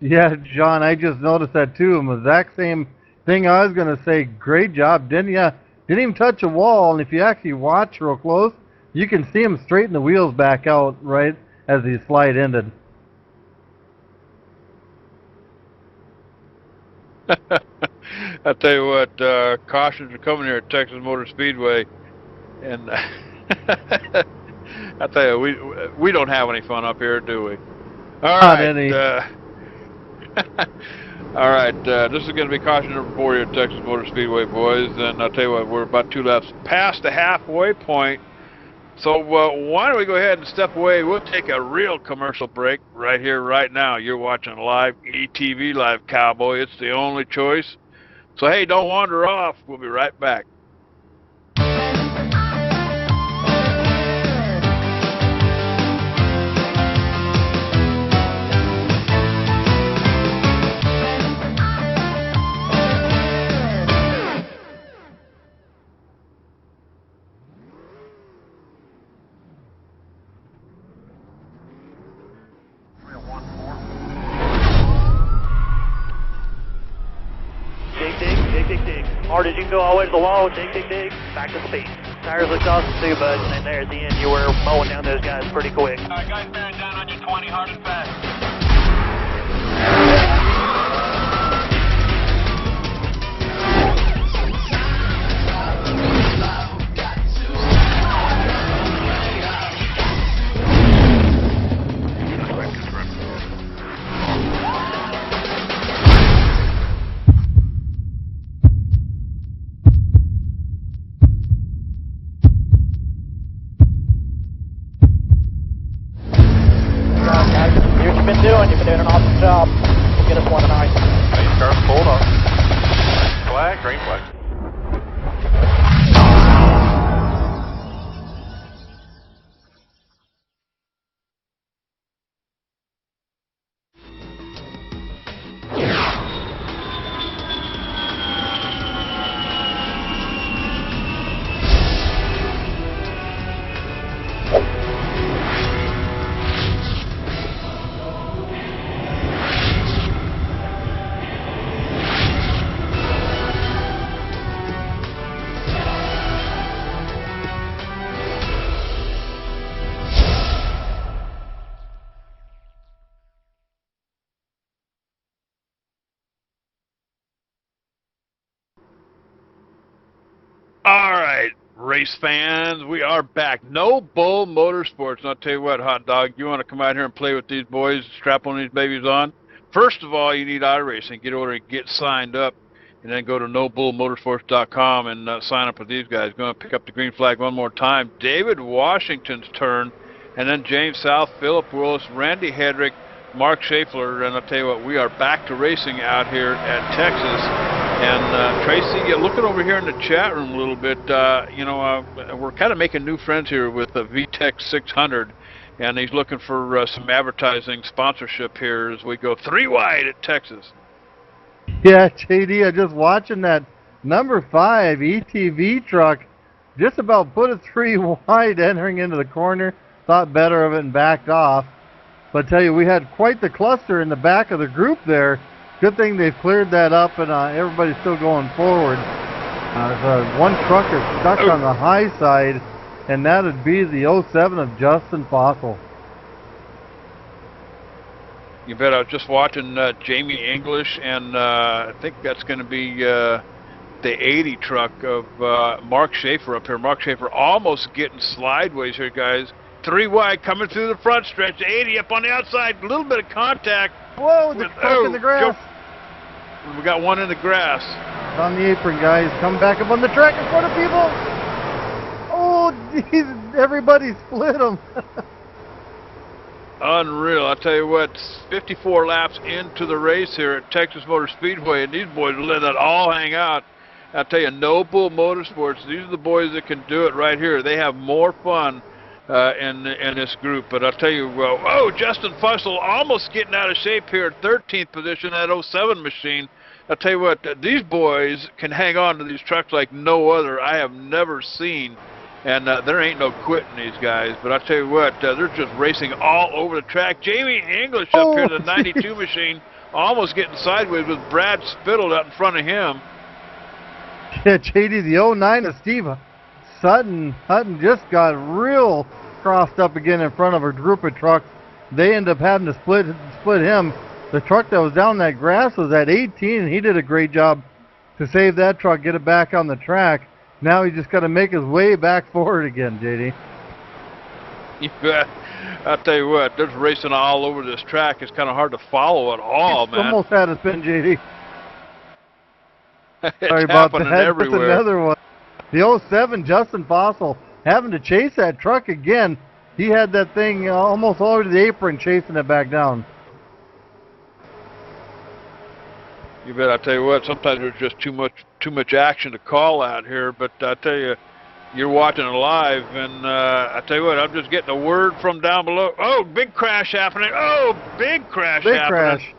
S2: Yeah, John, I just noticed that too. The exact same thing I was going to say. Great job. Didn't even touch a wall, and if you actually watch real close, you can see him straighten the wheels back out right as the slide ended.
S1: I tell you what, cautions are coming here at Texas Motor Speedway, and I tell you, we don't have any fun up here, do we? All
S2: Not
S1: right,
S2: any.
S1: all right. This is going to be caution number 4 here at Texas Motor Speedway, boys. And I'll tell you what, we're about 2 laps past the halfway point. So why don't we go ahead and step away? We'll take a real commercial break right here, right now. You're watching live ETV Live Cowboy. It's the only choice. So, hey, don't wander off. We'll be right back.
S8: Dig. Hard as you can go all the way to the wall. Dig. Back to speed. Tires looked awesome too, bud. And there at the end, you were mowing down those guys pretty quick.
S9: All right, guys, bearing down on your 20, hard and fast.
S10: pulled off. Flag, green flag.
S1: All right, race fans, we are back. NoBull Motorsports. And I'll tell you what, hot dog, you want to come out here and play with these boys, strap one of these babies on? First of all, you need iRacing. Get over and get signed up, and then go to NoBullMotorsports.com and sign up with these guys. Going to pick up the green flag one more time. David Washington's turn, and then James South, Philip Willis, Randy Hedrick, Mark Schaeffler, and I'll tell you what, we are back to racing out here at Texas. And Tracy, looking over here in the chat room a little bit, we're kind of making new friends here with VTech 600, and he's looking for some advertising sponsorship here as we go 3 wide at Texas.
S2: Yeah, JD, I'm just watching that number 5 ETV truck just about put it 3 wide entering into the corner, thought better of it and backed off. But I tell you, we had quite the cluster in the back of the group there. Good thing they've cleared that up, and everybody's still going forward. One truck is stuck on the high side, and that would be the 07 of Justin Fossil.
S1: You bet. I was just watching Jamie English, and I think that's going to be the 80 truck of Mark Schaefer up here. Mark Schaefer almost getting slideways here, guys. 3 wide coming through the front stretch. 80 up on the outside. A little bit of contact.
S2: Whoa, the truck in the grass.
S1: We got one in the grass.
S2: On the apron, guys. Come back up on the track in front of people. Oh, geez, everybody split them.
S1: Unreal. I tell you what, 54 laps into the race here at Texas Motor Speedway, and these boys let that all hang out. I tell you, NoBull Motorsports, these are the boys that can do it right here. They have more fun in this group. But I'll tell you, Justin Fussell almost getting out of shape here at 13th position, that 07 machine. I'll tell you what, these boys can hang on to these trucks like no other I have never seen. And there ain't no quitting these guys. But I'll tell you what, they're just racing all over the track. Jamie English up here in the 92 machine, almost getting sideways with Brad Spittle out in front of him.
S2: Yeah, JD, the 09 of Steve Hutton just got real crossed up again in front of a group of trucks. They end up having to split him. The truck that was down that grass was at 18, and he did a great job to save that truck, get it back on the track. Now he just got to make his way back forward again, JD.
S1: You bet. I'll tell you what, there's racing all over this track. It's kind of hard to follow at all, man.
S2: Almost had a spin, JD.
S1: It's
S2: Sorry about
S1: happening
S2: that.
S1: everywhere.
S2: That's another one. The 07 Justin Fossil having to chase that truck again. He had that thing almost all over the apron, chasing it back down.
S1: You bet. I tell you what, sometimes there's just too much action to call out here. But I tell you, you're watching it live, and I tell you what, I'm just getting a word from down below. Oh, big crash happening! Oh, big crash happening!
S2: Big crash.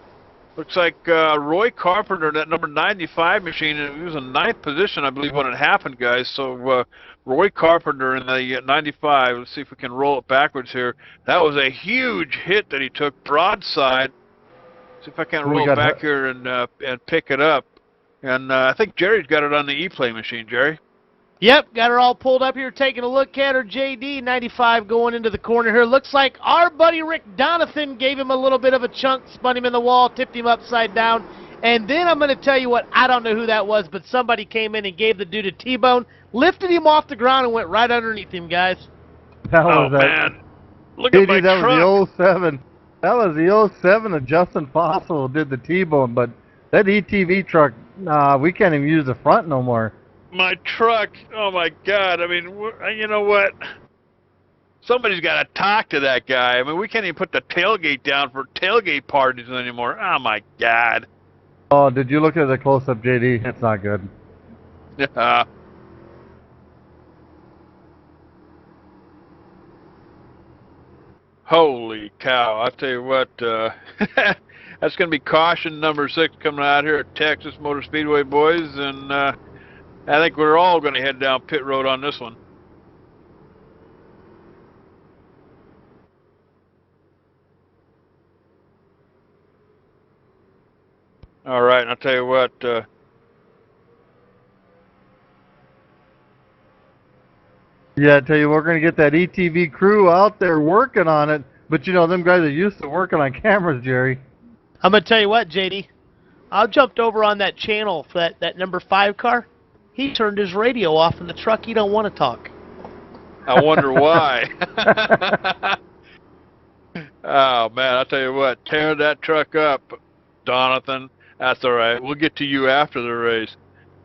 S1: Looks like Roy Carpenter, that number 95 machine, and he was in 9th position, I believe, when it happened, guys. So Roy Carpenter in the 95. Let's see if we can roll it backwards here. That was a huge hit that he took broadside. See if I can roll it back here and pick it up. And I think Jerry's got it on the E-Play machine, Jerry.
S5: Yep, got her all pulled up here, taking a look at her. JD, 95 going into the corner here. Looks like our buddy Rick Donathan gave him a little bit of a chunk, spun him in the wall, tipped him upside down. And then I'm going to tell you what, I don't know who that was, but somebody came in and gave the dude a T-bone, lifted him off the ground, and went right underneath him, guys.
S2: That was
S1: man. Look
S2: JD,
S1: at my
S2: that
S1: truck.
S2: was the 07. That was the 07 of Justin Fossil did the T-bone, but that ETV truck, we can't even use the front no more.
S1: My truck, oh my God, I mean, you know what? Somebody's got to talk to that guy. I mean, we can't even put the tailgate down for tailgate parties anymore. Oh my God.
S2: Oh, did you look at the close-up, JD? It's not good.
S1: Yeah. Holy cow! I tell you what, that's going to be caution number 6 coming out here at Texas Motor Speedway, boys, and I think we're all going to head down pit road on this one. All right, and I'll tell you what.
S2: Yeah, I tell you, we're going to get that ETV crew out there working on it. But, you know, them guys are used to working on cameras, Jerry.
S5: I'm going to tell you what, JD. I jumped over on that channel for that number 5 car. He turned his radio off in the truck. He don't want to talk.
S1: I wonder why. Oh, man, I'll tell you what. Tear that truck up, Donathan. That's all right. We'll get to you after the race.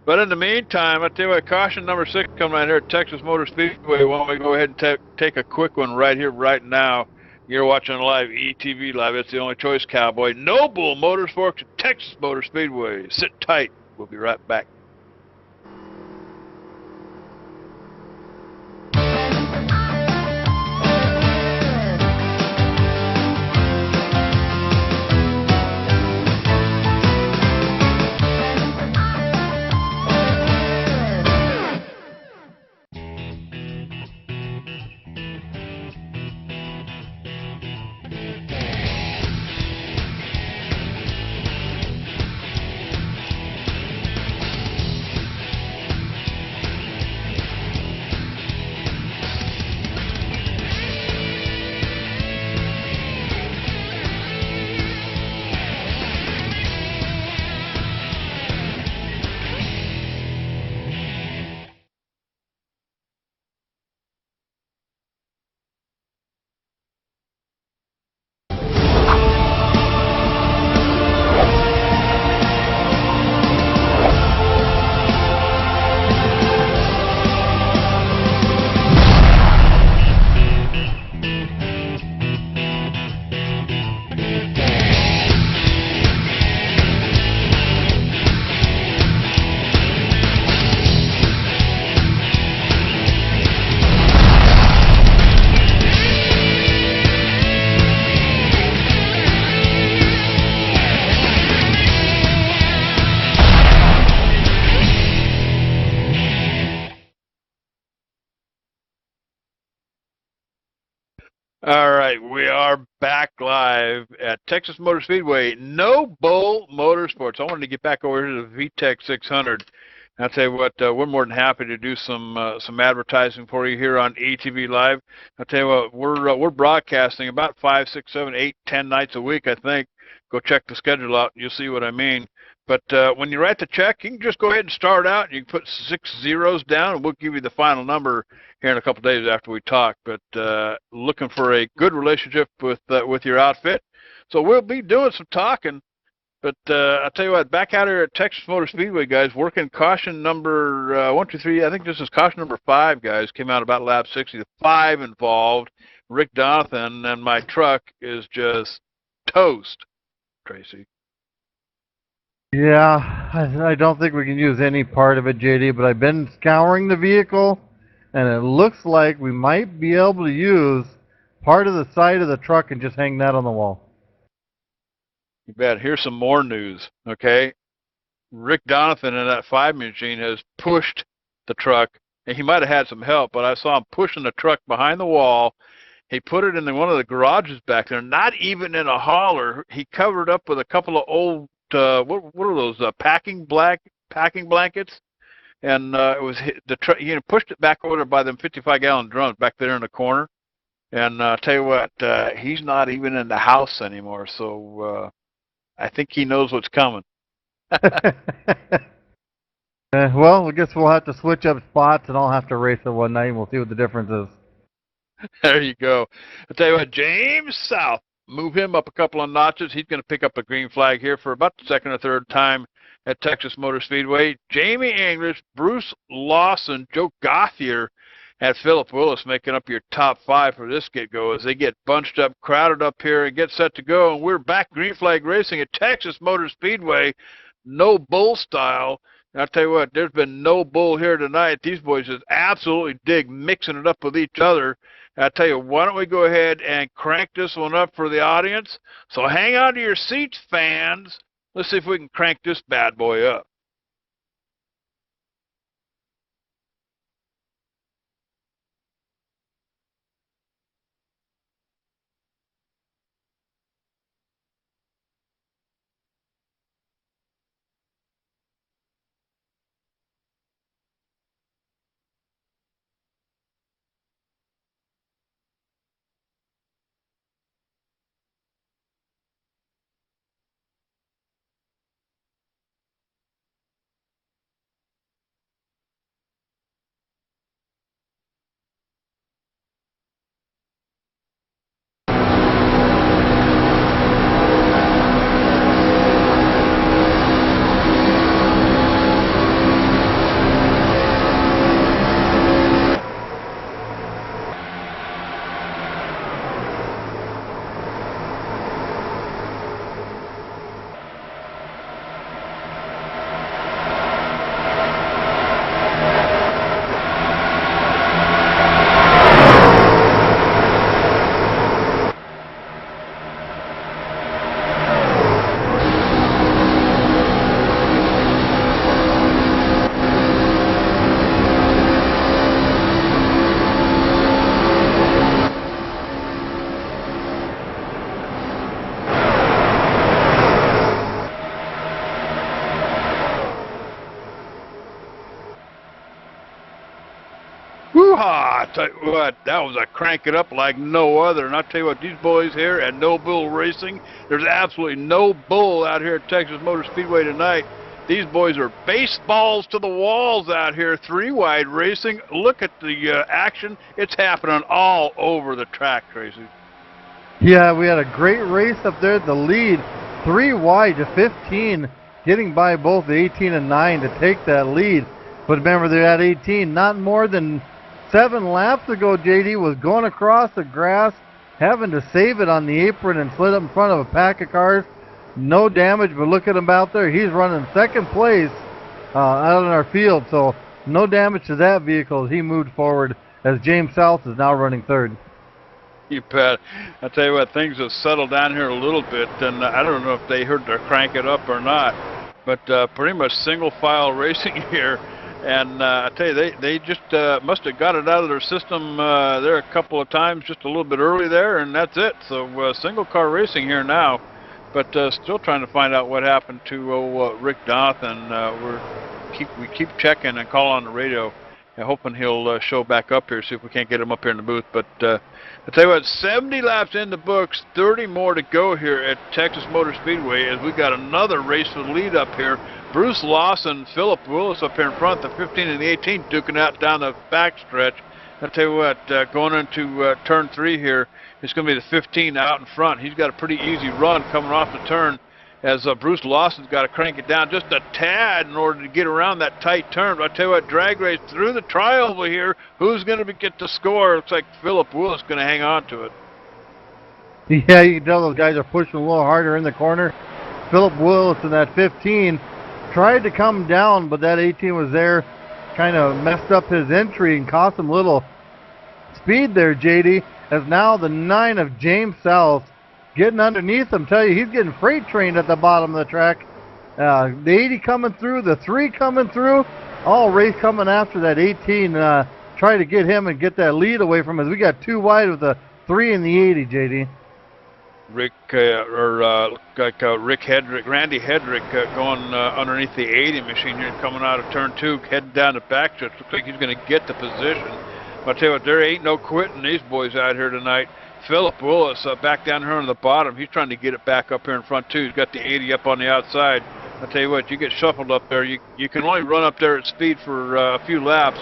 S1: But in the meantime, I tell you what, caution number 6 coming out here at Texas Motor Speedway. Why don't we go ahead and take a quick one right here, right now. You're watching live, ETV Live. It's the only choice, cowboy. NoBull Motorsports at Texas Motor Speedway. Sit tight. We'll be right back. All right, we are back live at Texas Motor Speedway, NoBull Motorsports. I wanted to get back over here to the VTEC 600. I'll tell you what, we're more than happy to do some advertising for you here on ETV Live. I'll tell you what, we're broadcasting about 5, 6, 7, 8, 10 nights a week, I think. Go check the schedule out, and you'll see what I mean. But when you write the check, you can just go ahead and start out. You can put 6 zeros down, and we'll give you the final number here in a couple of days after we talk. But looking for a good relationship with your outfit. So we'll be doing some talking. But I'll tell you what, back out here at Texas Motor Speedway, guys, working caution number 1, 2, 3. I think this is caution number 5, guys. Came out about lap 60. The 5 involved. Rick Donathan, and my truck is just toast, Tracy.
S2: Yeah, I don't think we can use any part of it, JD, but I've been scouring the vehicle, and it looks like we might be able to use part of the side of the truck and just hang that on the wall.
S1: You bet. Here's some more news, okay? Rick Donathan in that 5 machine has pushed the truck, and he might have had some help, but I saw him pushing the truck behind the wall. He put it in one of the garages back there, not even in a hauler. He covered up with a couple of old what are those packing blankets, and it was the truck. Pushed it back over there by them 55-gallon drums back there in the corner. And tell you what, he's not even in the house anymore. So I think he knows what's coming.
S2: Well, I guess we'll have to switch up spots, and I'll have to race it one night, and we'll see what the difference is.
S1: There you go. I'll tell you what, James South. Move him up a couple of notches. He's going to pick up a green flag here for about the 2nd or 3rd time at Texas Motor Speedway. Jamie English, Bruce Lawson, Joe Gothier, and Philip Willis making up your top 5 for this get-go as they get bunched up, crowded up here, and get set to go. And we're back green flag racing at Texas Motor Speedway. no bull style. And I'll tell you what, there's been no bull here tonight. These boys just absolutely dig mixing it up with each other. And I'll tell you, why don't we go ahead and crank this one up for the audience? So hang on to your seats, fans. Let's see if we can crank this bad boy up. Woo-ha! I tell you what, that was a crank it up like no other. And I tell you what, these boys here at NoBull Racing, there's absolutely no bull out here at Texas Motor Speedway tonight. These boys are baseballs to the walls out here, three-wide racing. Look at the action. It's happening all over the track, Tracy.
S2: Yeah, we had a great race up there. The lead, 3 wide to 15, getting by both the 18 and 9 to take that lead. But remember, they're at 18, not more than 7 laps ago. JD was going across the grass, having to save it on the apron and slid up in front of a pack of cars. No damage, but look at him out there. He's running second place out in our field, so no damage to that vehicle as he moved forward, as James South is now running third.
S1: You bet. I tell you what, things have settled down here a little bit, and I don't know if they heard to crank it up or not, but pretty much single file racing here. And I tell you, they just must have got it out of their system there a couple of times just a little bit early there, and that's it. So single car racing here now, but still trying to find out what happened to Rick Dothan. We keep checking and calling on the radio and hoping he'll show back up here, see if we can't get him up here in the booth. But I tell you what, 70 laps in the books, 30 more to go here at Texas Motor Speedway as we got another race for the lead up here. Bruce Lawson, Philip Willis up here in front, the 15 and the 18 duking out down the backstretch. I tell you what, going into turn 3 here, it's going to be the 15 out in front. He's got a pretty easy run coming off the turn, as Bruce Lawson's got to crank it down just a tad in order to get around that tight turn. But I tell you what, drag race through the trioval here. Who's going to get the score? Looks like Philip Willis going to hang on to it.
S2: Yeah, you can tell those guys are pushing a little harder in the corner. Philip Willis in that 15 tried to come down, but that 18 was there, kind of messed up his entry and cost him a little speed there, JD, as now the 9 of James South getting underneath him. Tell you, he's getting freight trained at the bottom of the track. The 80 coming through, the 3 coming through, all race coming after that 18, try to get him and get that lead away from us. We got 2 wide with the 3 and the 80, JD.
S1: Rick Hedrick, Randy Hedrick going underneath the 80 machine here, coming out of turn 2, heading down the backstretch. Looks like he's going to get the position. But I tell you what, there ain't no quitting these boys out here tonight. Philip Willis back down here on the bottom. He's trying to get it back up here in front too. He's got the 80 up on the outside. I tell you what, you get shuffled up there. You can only run up there at speed for a few laps.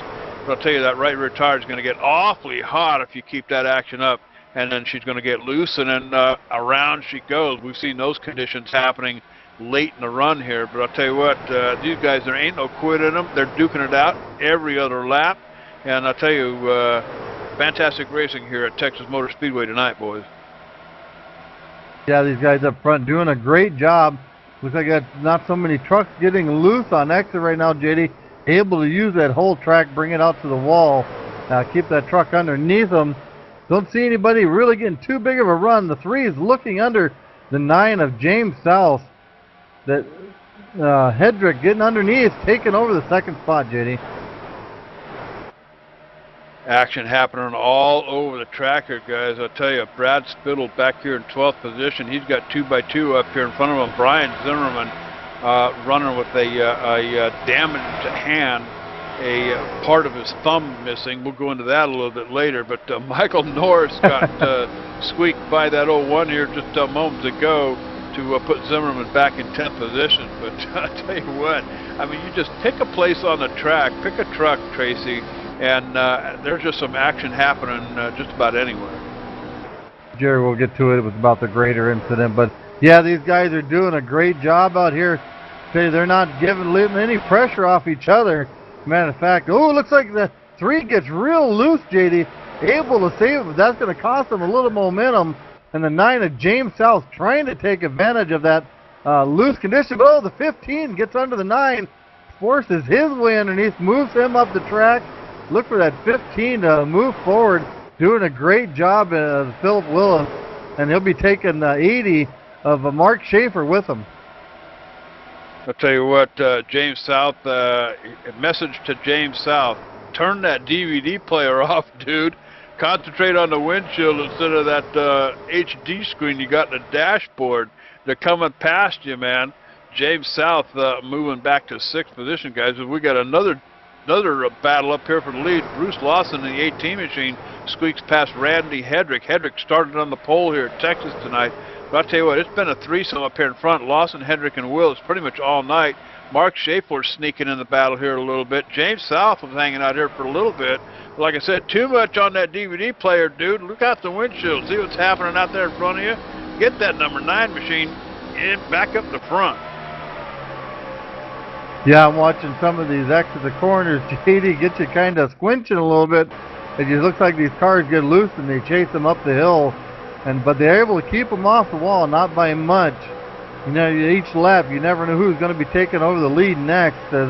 S1: But I'll tell you, that right rear tire is going to get awfully hot if you keep that action up. And then she's going to get loose, and then around she goes. We've seen those conditions happening late in the run here. But I'll tell you what, these guys, there ain't no quit in them. They're duking it out every other lap. And I'll tell you, fantastic racing here at Texas Motor Speedway tonight, boys.
S2: Yeah, these guys up front doing a great job. Looks like got not so many trucks getting loose on exit right now, JD. Able to use that whole track, bring it out to the wall, keep that truck underneath them. Don't see anybody really getting too big of a run. The 3 is looking under the 9 of James South. That Hedrick getting underneath, taking over the second spot, JD.
S1: Action happening all over the track here, guys. I'll tell you, Brad Spittle back here in 12th position. He's got 2x2 up here in front of him. Brian Zimmerman running with a damaged hand, a part of his thumb missing. We'll go into that a little bit later. But Michael Norris got squeaked by that 01 here just moments ago to put Zimmerman back in 10th position. But I'll tell you what, I mean, you just pick a place on the track, pick a truck, Tracy, and there's just some action happening just about anywhere.
S2: Jerry, we'll get to it. It was about the grader incident. But, yeah, these guys are doing a great job out here. They're not letting any pressure off each other. Matter of fact, oh, it looks like the 3 gets real loose, JD. Able to save it, but that's going to cost them a little momentum. And the 9 of James South trying to take advantage of that loose condition. Oh, the 15 gets under the 9, forces his way underneath, moves him up the track. Look for that 15 to move forward. Doing a great job, Philip Willis. And he'll be taking the 80 of Mark Schaefer with him.
S1: I'll tell you what, James South, a message to James South, turn that DVD player off, dude. Concentrate on the windshield instead of that HD screen you got in the dashboard. They're coming past you, man. James South moving back to 6th position, guys. We got another battle up here for the lead. Bruce Lawson in the 18 machine squeaks past Randy Hedrick. Hedrick started on the pole here at Texas tonight. But I'll tell you what, it's been a threesome up here in front. Lawson, Hedrick, and Willis pretty much all night. Mark Schaefer sneaking in the battle here a little bit. James South was hanging out here for a little bit. But like I said, too much on that DVD player, dude. Look out the windshield. See what's happening out there in front of you. Get that number 9 machine in back up the front.
S2: Yeah, I'm watching some of these exit the corners. JD gets you kind of squinching a little bit. It just looks like these cars get loose and they chase them up the hill. But they're able to keep them off the wall, not by much. You know, each lap, you never know who's going to be taking over the lead next. It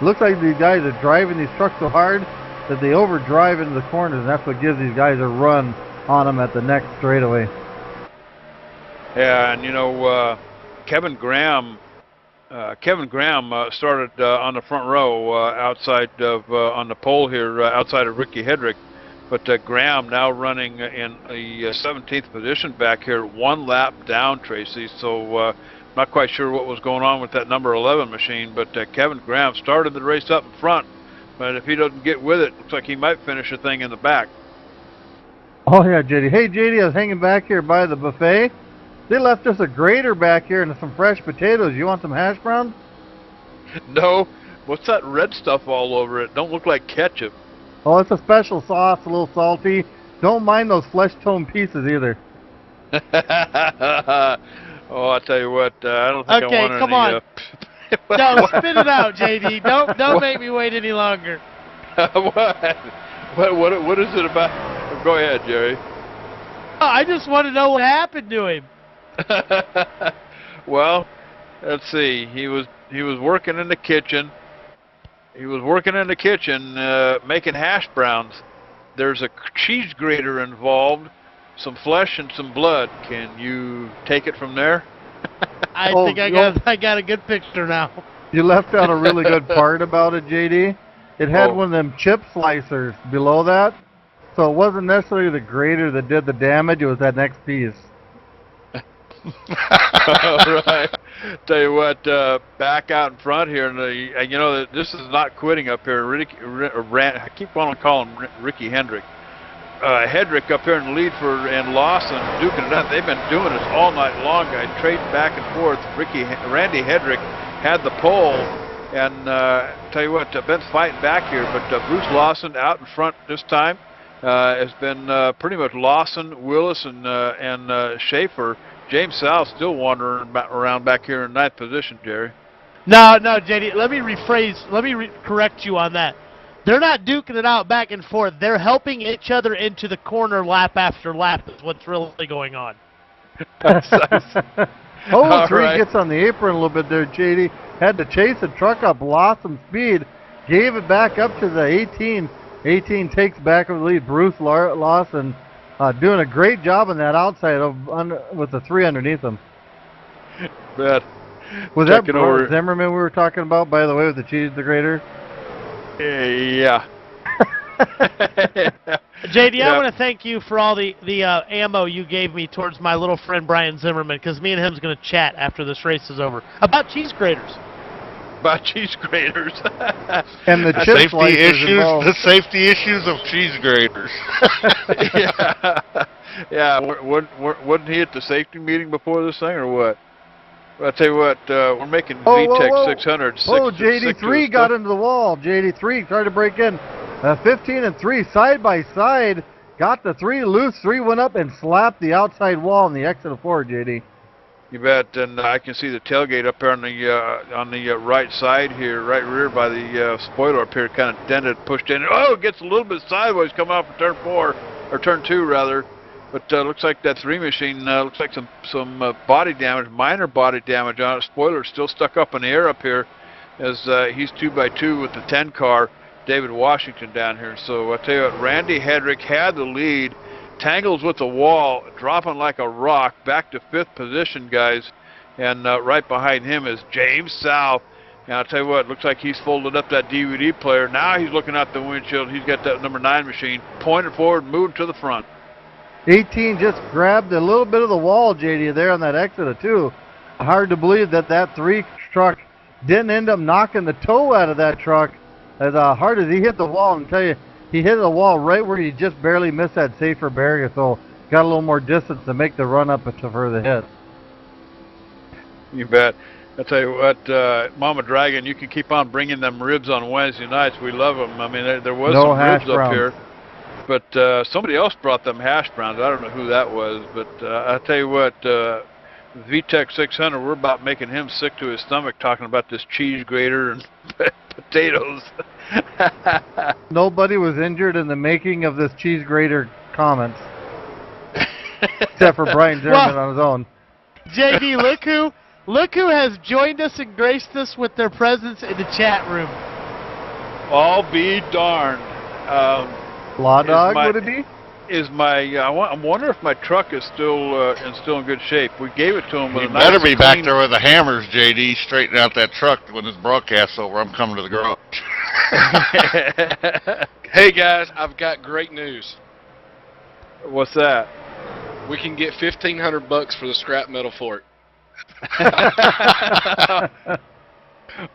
S2: looks like these guys are driving these trucks so hard that they overdrive into the corners, and that's what gives these guys a run on them at the next straightaway.
S1: Yeah, and you know, Kevin Graham started on the front row outside of on the pole here outside of Ricky Hedrick, but Graham now running in the 17th position back here, 1 lap down, Tracy. So not quite sure what was going on with that number 11 machine, but Kevin Graham started the race up in front, but if he doesn't get with it, looks like he might finish the thing in the back.
S2: Oh yeah, JD. Hey JD, I was hanging back here by the buffet. They left us a grater back here and some fresh potatoes. You want some hash browns?
S1: No. What's that red stuff all over it? Don't look like ketchup.
S2: Oh, it's a special sauce, a little salty. Don't mind those flesh tone pieces either.
S1: Oh, I'll tell you what, I don't think
S5: okay,
S1: I want
S5: come
S1: any...
S5: on. No, spit it out, JD. Don't make me wait any longer.
S1: What is it about? Go ahead, Jerry.
S5: Oh, I just want to know what happened to him.
S1: Well, let's see. He was working in the kitchen. He was working in the kitchen making hash browns. There's a cheese grater involved, some flesh and some blood. Can you take it from there?
S5: I think I got a good picture now.
S2: You left out a really good part about it, JD. It had one of them chip slicers below that, so it wasn't necessarily the grater that did the damage. It was that next piece.
S1: All right. Tell you what, back out in front here, and you know this is not quitting up here. I keep on calling him Ricky Hendrick. Hedrick up here in the lead and Lawson duking it up. They've been doing this all night long, guys. Trading back and forth. Randy Hedrick had the pole, and tell you what, Ben's fighting back here, but Bruce Lawson out in front this time has been pretty much Lawson, Willis, and Schaefer. James South still wandering around back here in 9th position, Jerry.
S5: No, JD, let me rephrase. Let me correct you on that. They're not duking it out back and forth. They're helping each other into the corner lap after lap is what's really going on.
S2: Oh,
S1: All
S2: 3
S1: right.
S2: gets on the apron a little bit there, JD. Had to chase the truck up, lost some speed, gave it back up to the 18. 18 takes back over the lead. Bruce Lawson doing a great job on that outside with the 3 underneath him.
S1: Bet.
S2: Was that
S1: Checking over.
S2: Zimmerman we were talking about, by the way, with the cheese degrader?
S1: Yeah.
S5: JD,
S1: Yeah.
S5: I want to thank you for all the ammo you gave me towards my little friend Brian Zimmerman, because me and him's going to chat after this race is over about cheese graters.
S1: About cheese graters.
S2: And the chip
S7: Safety
S2: slicers
S7: issues,
S2: involved.
S7: the safety issues of cheese graters.
S1: Yeah. Yeah. Wasn't he at the safety meeting before this thing, or what? Well, I tell you what, we're making VTEC 600.
S2: Oh, JD3 got into the wall. JD3 tried to break in. 15 and 3 side by side. Got the 3 loose. 3 went up and slapped the outside wall on the exit of 4, JD.
S1: You bet. And I can see the tailgate up there on the right side here, right rear by the spoiler up here, kind of dented, pushed in. Oh, it gets a little bit sideways coming off of turn 4, or turn 2 rather. But looks like that 3 machine looks like some body damage, minor body damage on it. Spoiler's still stuck up in the air up here, as he's 2x2 with the 10 car. David Washington down here. So I tell you what, Randy Hedrick had the lead, tangles with the wall, dropping like a rock, back to 5th position, guys. And right behind him is James South. And I'll tell you what, looks like he's folded up that DVD player. Now he's looking out the windshield. He's got that number 9 machine pointed forward, moving to the front.
S2: 18 just grabbed a little bit of the wall, JD, there on that exit of 2. Hard to believe that 3 truck didn't end up knocking the toe out of that truck. As hard as he hit the wall, and tell you, he hit the wall right where he just barely missed that safer barrier, so got a little more distance to make the run up for the hit.
S1: You bet. I tell you what, Mama Dragon, you can keep on bringing them ribs on Wednesday nights. We love them. I mean, there was
S2: No
S1: some
S2: hash
S1: ribs
S2: browns
S1: up here, but somebody else brought them hash browns. I don't know who that was, but I tell you what, VTEC 600, we're about making him sick to his stomach talking about this cheese grater and potatoes.
S2: Nobody was injured in the making of this cheese grater comments, except for Brian Zimmerman on his own.
S5: JD, look who has joined us and graced us with their presence in the chat room.
S1: I'll be darned.
S2: Law Dog, would it be?
S1: I'm wondering if my truck is still in good shape. We gave it to him with
S7: You
S1: a nice
S7: better be back
S1: clean-
S7: there with the hammers, JD, straighten out that truck when this broadcast's over. I'm coming to the garage.
S10: Hey guys, I've got great news.
S1: What's that?
S10: We can get $1,500 for the scrap metal fort.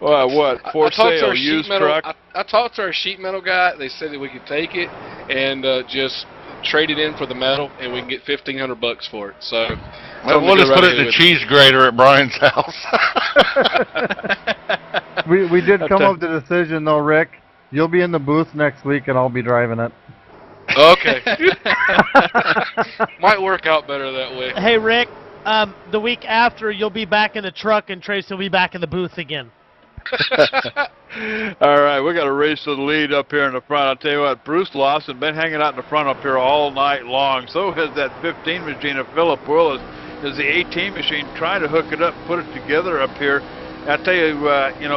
S1: Well, what? For
S10: I talked to
S1: sale,
S10: our sheet
S1: used
S10: metal.
S1: truck?
S10: I talked to our sheet metal guy. They said that we could take it and just trade it in for the metal, and we can get $1,500 for it. So
S7: We'll just put it in the cheese grater at Brian's house.
S2: We did come up with the decision, though, Rick. You'll be in the booth next week, and I'll be driving it.
S10: Okay. Might work out better that way.
S5: Hey, Rick, the week after, you'll be back in the truck, and Trace will be back in the booth again.
S1: All right, we got a race to the lead up here in the front. I'll tell you what, Bruce Lawson been hanging out in the front up here all night long. So has that 15 machine of Philip Willis. Is the 18 machine trying to hook it up, put it together up here. I tell you,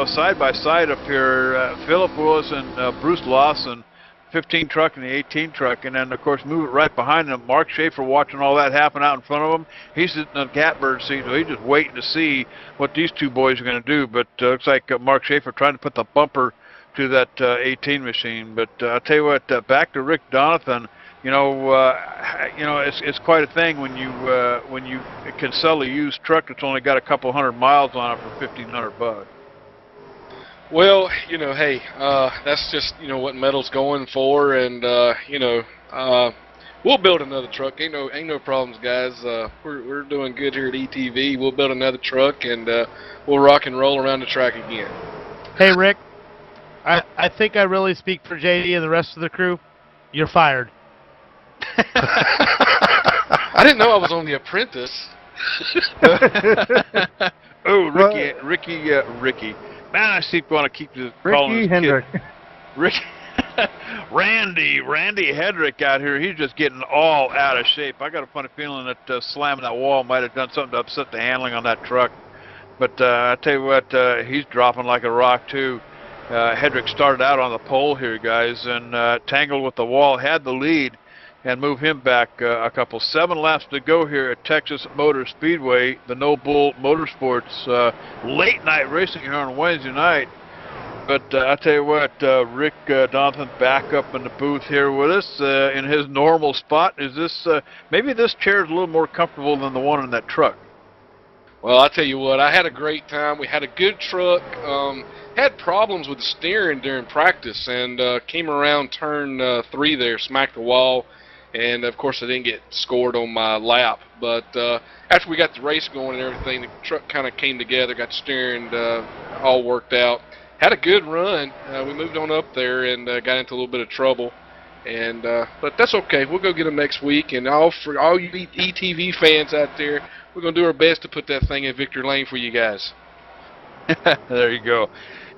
S1: side by side up here, Philip Willis and Bruce Lawson, 15 truck and the 18 truck, and then of course move it right behind them. Mark Schaefer watching all that happen out in front of him. He's sitting in the catbird seat, so he's just waiting to see what these two boys are going to do. But looks like Mark Schaefer trying to put the bumper to that 18 machine. But I'll tell you what, back to Rick Donathan. It's quite a thing when you can sell a used truck that's only got a couple hundred miles on it for $1,500.
S10: Well, hey, that's just, what metal's going for, and, we'll build another truck. Ain't no problems, guys. We're doing good here at ETV. We'll build another truck, and we'll rock and roll around the track again.
S5: Hey, Rick, I think I really speak for JD and the rest of the crew. You're fired.
S10: I didn't know I was on The Apprentice.
S1: Oh, Ricky. Man, I want to keep calling
S2: Ricky
S1: this
S2: Hendrick.
S1: kid. Randy Hedrick out here, he's just getting all out of shape. I got a funny feeling that slamming that wall might have done something to upset the handling on that truck. But I tell you what, he's dropping like a rock too. Hedrick started out on the pole here, guys, and tangled with the wall, had the lead, and moved him back a couple. 7 laps to go here at Texas Motor Speedway, the NoBull Motorsports late night racing here on Wednesday night. But I tell you what, Rick Donovan back up in the booth here with us in his normal spot. Is this maybe this chair is a little more comfortable than the one in that truck?
S10: Well, I tell you what, I had a great time. We had a good truck. Had problems with the steering during practice, and came around turn 3 there, smacked the wall, and of course I didn't get scored on my lap. But after we got the race going and everything, the truck kind of came together, got the steering all worked out. Had a good run. We moved on up there and got into a little bit of trouble. And but that's okay. We'll go get them next week. And for all you ETV fans out there, we're going to do our best to put that thing in victory lane for you guys.
S1: There you go.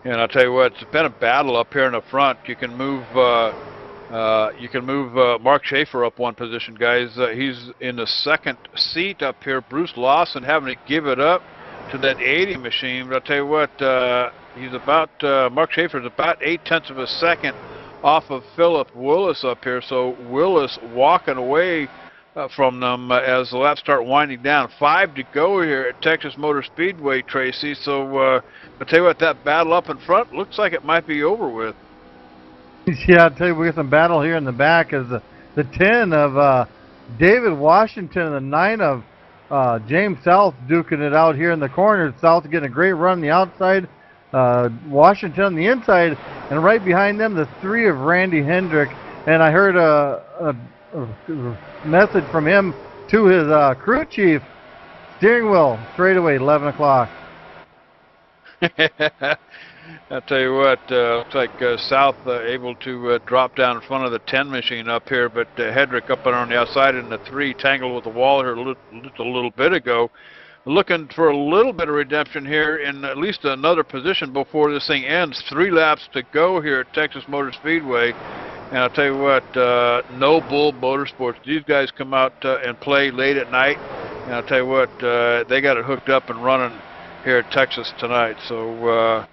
S1: And I'll tell you what, it's been a battle up here in the front. You can move Mark Schaefer up one position, guys. He's in the second seat up here. Bruce Lawson having to give it up to that 80 machine. But I'll tell you what, he's about Mark Schaefer's about 0.8 of a second off of Philip Willis up here. So Willis walking away from them as the laps start winding down. 5 to go here at Texas Motor Speedway, Tracy. So I'll tell you what, that battle up in front looks like it might be over with.
S2: Yeah, I'll tell you, we got some battle here in the back as the 10 of David Washington and the 9 of James South duking it out here in the corner. South getting a great run on the outside, Washington on the inside, and right behind them the 3 of Randy Hendrick. And I heard a message from him to his crew chief, steering wheel straightaway 11 o'clock.
S1: I'll tell you what, looks like South able to drop down in front of the 10 machine up here, but Hedrick up on the outside in the 3 tangled with the wall here just a little bit ago. Looking for a little bit of redemption here in at least another position before this thing ends. 3 laps to go here at Texas Motor Speedway. And I'll tell you what, NoBull Motorsports, these guys come out and play late at night. And I'll tell you what, they got it hooked up and running here at Texas tonight. So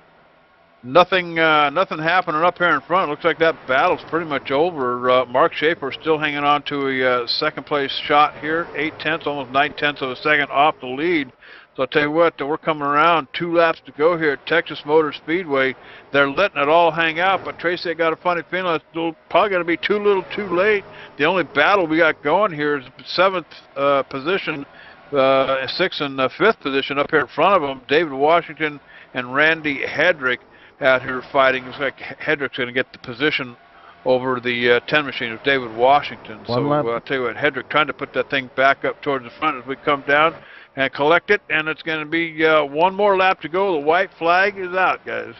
S1: nothing happening up here in front. Looks like that battle's pretty much over. Mark Schaefer still hanging on to a second place shot here. 0.8, almost 0.9 of a second off the lead. So I'll tell you what, we're coming around. 2 laps to go here at Texas Motor Speedway. They're letting it all hang out, but Tracy, I got a funny feeling it's probably going to be too little too late. The only battle we got going here is 7th position, 6th and 5th position up here in front of them. David Washington and Randy Hedrick out here fighting. Looks like Hedrick's going to get the position over the 10 machine of David Washington. So I'll tell you what, Hedrick trying to put that thing back up towards the front as we come down and collect it, and it's going to be 1 more lap to go. The white flag is out, guys.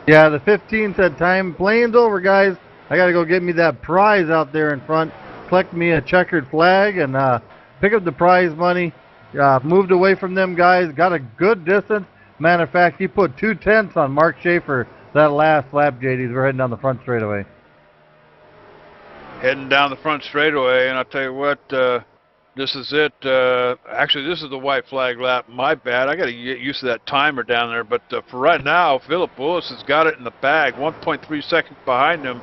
S2: Yeah, the 15 said time playing's over, guys. I got to go get me that prize out there in front, collect me a checkered flag, and pick up the prize money. Moved away from them guys, got a good distance. Matter of fact, he put 2/10 on Mark Schaefer that last lap, JD. We're heading down the front straightaway.
S1: Heading down the front straightaway, and I'll tell you what, this is it. Actually, this is the white flag lap. My bad. I got to get used to that timer down there. But for right now, Philip Willis has got it in the bag. 1.3 seconds behind him.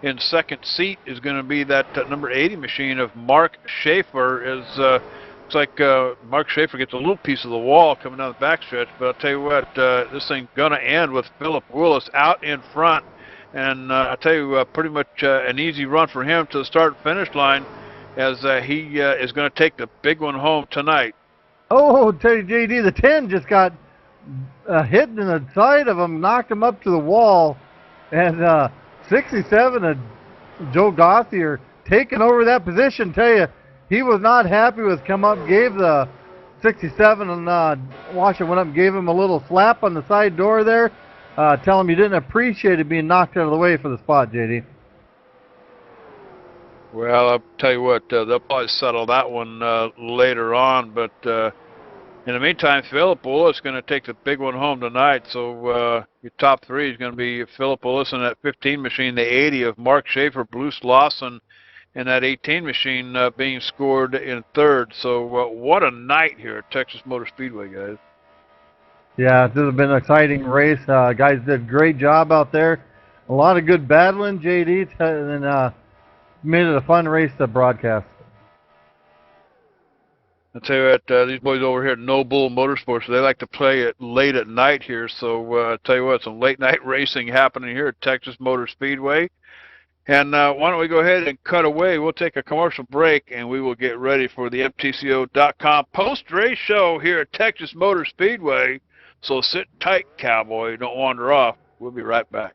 S1: In second seat is going to be that number 80 machine of Mark Schaefer. Looks like Mark Schaefer gets a little piece of the wall coming down the backstretch. But I'll tell you what, this thing's going to end with Philip Willis out in front. And I'll tell you, pretty much an easy run for him to the start-finish line, as he is going to take the big one home tonight.
S2: Oh, tell you, JD, the 10 just got hit in the side of him, knocked him up to the wall, and 67 and Joe Gothier taking over that position. Tell you, he was not happy with come up, gave the 67 and Washington went up and gave him a little slap on the side door there. Tell him you didn't appreciate it being knocked out of the way for the spot, JD. Well,
S1: I'll tell you what, they'll probably settle that one later on, but In the meantime, Philip Willis going to take the big one home tonight. So your top three is going to be Philip Willis in that 15 machine, the 80 of Mark Schaefer, Bruce Lawson, and that 18 machine being scored in third. So what a night here at Texas Motor Speedway, guys.
S2: Yeah, this has been an exciting race. Guys did a great job out there. A lot of good battling, JD, and made it a fun race to broadcast.
S1: I'll tell you what, these boys over here at NoBull Motorsports, they like to play it late at night here. So I'll tell you what, some late night racing happening here at Texas Motor Speedway. And why don't we go ahead and cut away? We'll take a commercial break, and we will get ready for the MTCO.com post-race show here at Texas Motor Speedway. So sit tight, cowboy. Don't wander off. We'll be right back.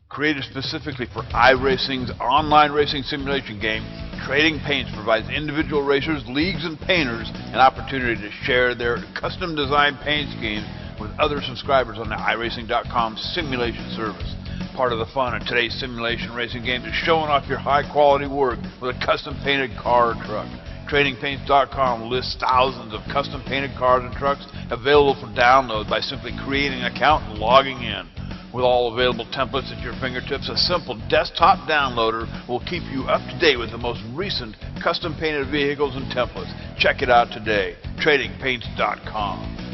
S6: Created specifically for iRacing's online racing simulation game, Trading Paints provides individual racers, leagues, and painters an opportunity to share their custom-designed paint schemes with other subscribers on the iRacing.com simulation service. Part of the fun of today's simulation racing game is showing off your high-quality work with a custom-painted car or truck. TradingPaints.com lists thousands of custom-painted cars and trucks available for download by simply creating an account and logging in. With all available templates at your fingertips, a simple desktop downloader will keep you up to date with the most recent custom-painted vehicles and templates. Check it out today. TradingPaints.com.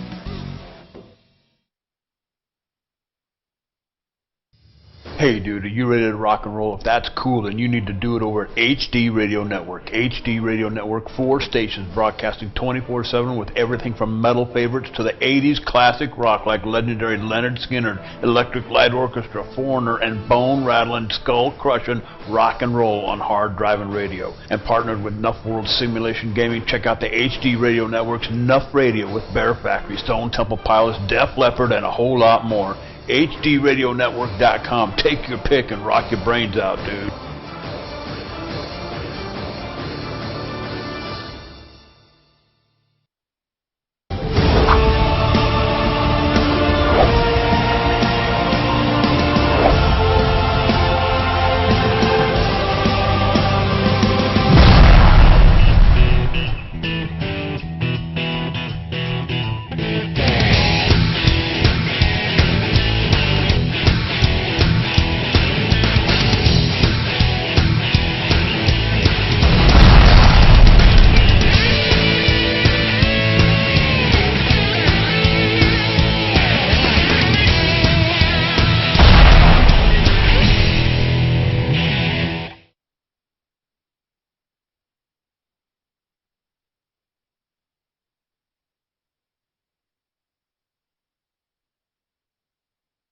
S6: Hey dude, are you ready to rock and roll? If that's cool, then you need to do it over at HD Radio Network. HD Radio Network, 4 stations broadcasting 24/7 with everything from metal favorites to the 80s classic rock like legendary Leonard Skinner, Electric Light Orchestra, Foreigner, and bone-rattling, skull-crushing rock and roll on hard driving radio. And partnered with Nuff World Simulation Gaming, check out the HD Radio Network's Nuff Radio with Bear Factory, Stone Temple Pilots, Def Leppard, and a whole lot more. HDRadioNetwork.com. Take your pick and rock your brains out, dude.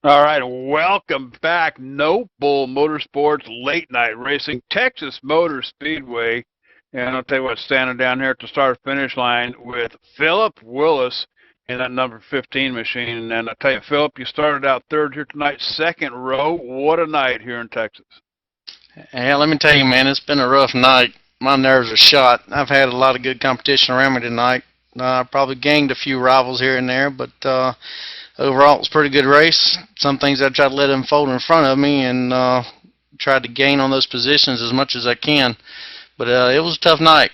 S6: All right, welcome back. NoBull Motorsports Late Night Racing, Texas Motor Speedway. And I'll tell you what, standing down here at the start-finish line with Philip Willis in that number 15 machine. And I'll tell you, Philip, you started out third here tonight, second row. What a night here in Texas.
S11: Yeah, let me tell you, man, it's been a rough night. My nerves are shot. I've had a lot of good competition around me tonight. I probably gained a few rivals here and there, but overall, it was a pretty good race. Some things I tried to let unfold in front of me and tried to gain on those positions as much as I can. But it was a tough night.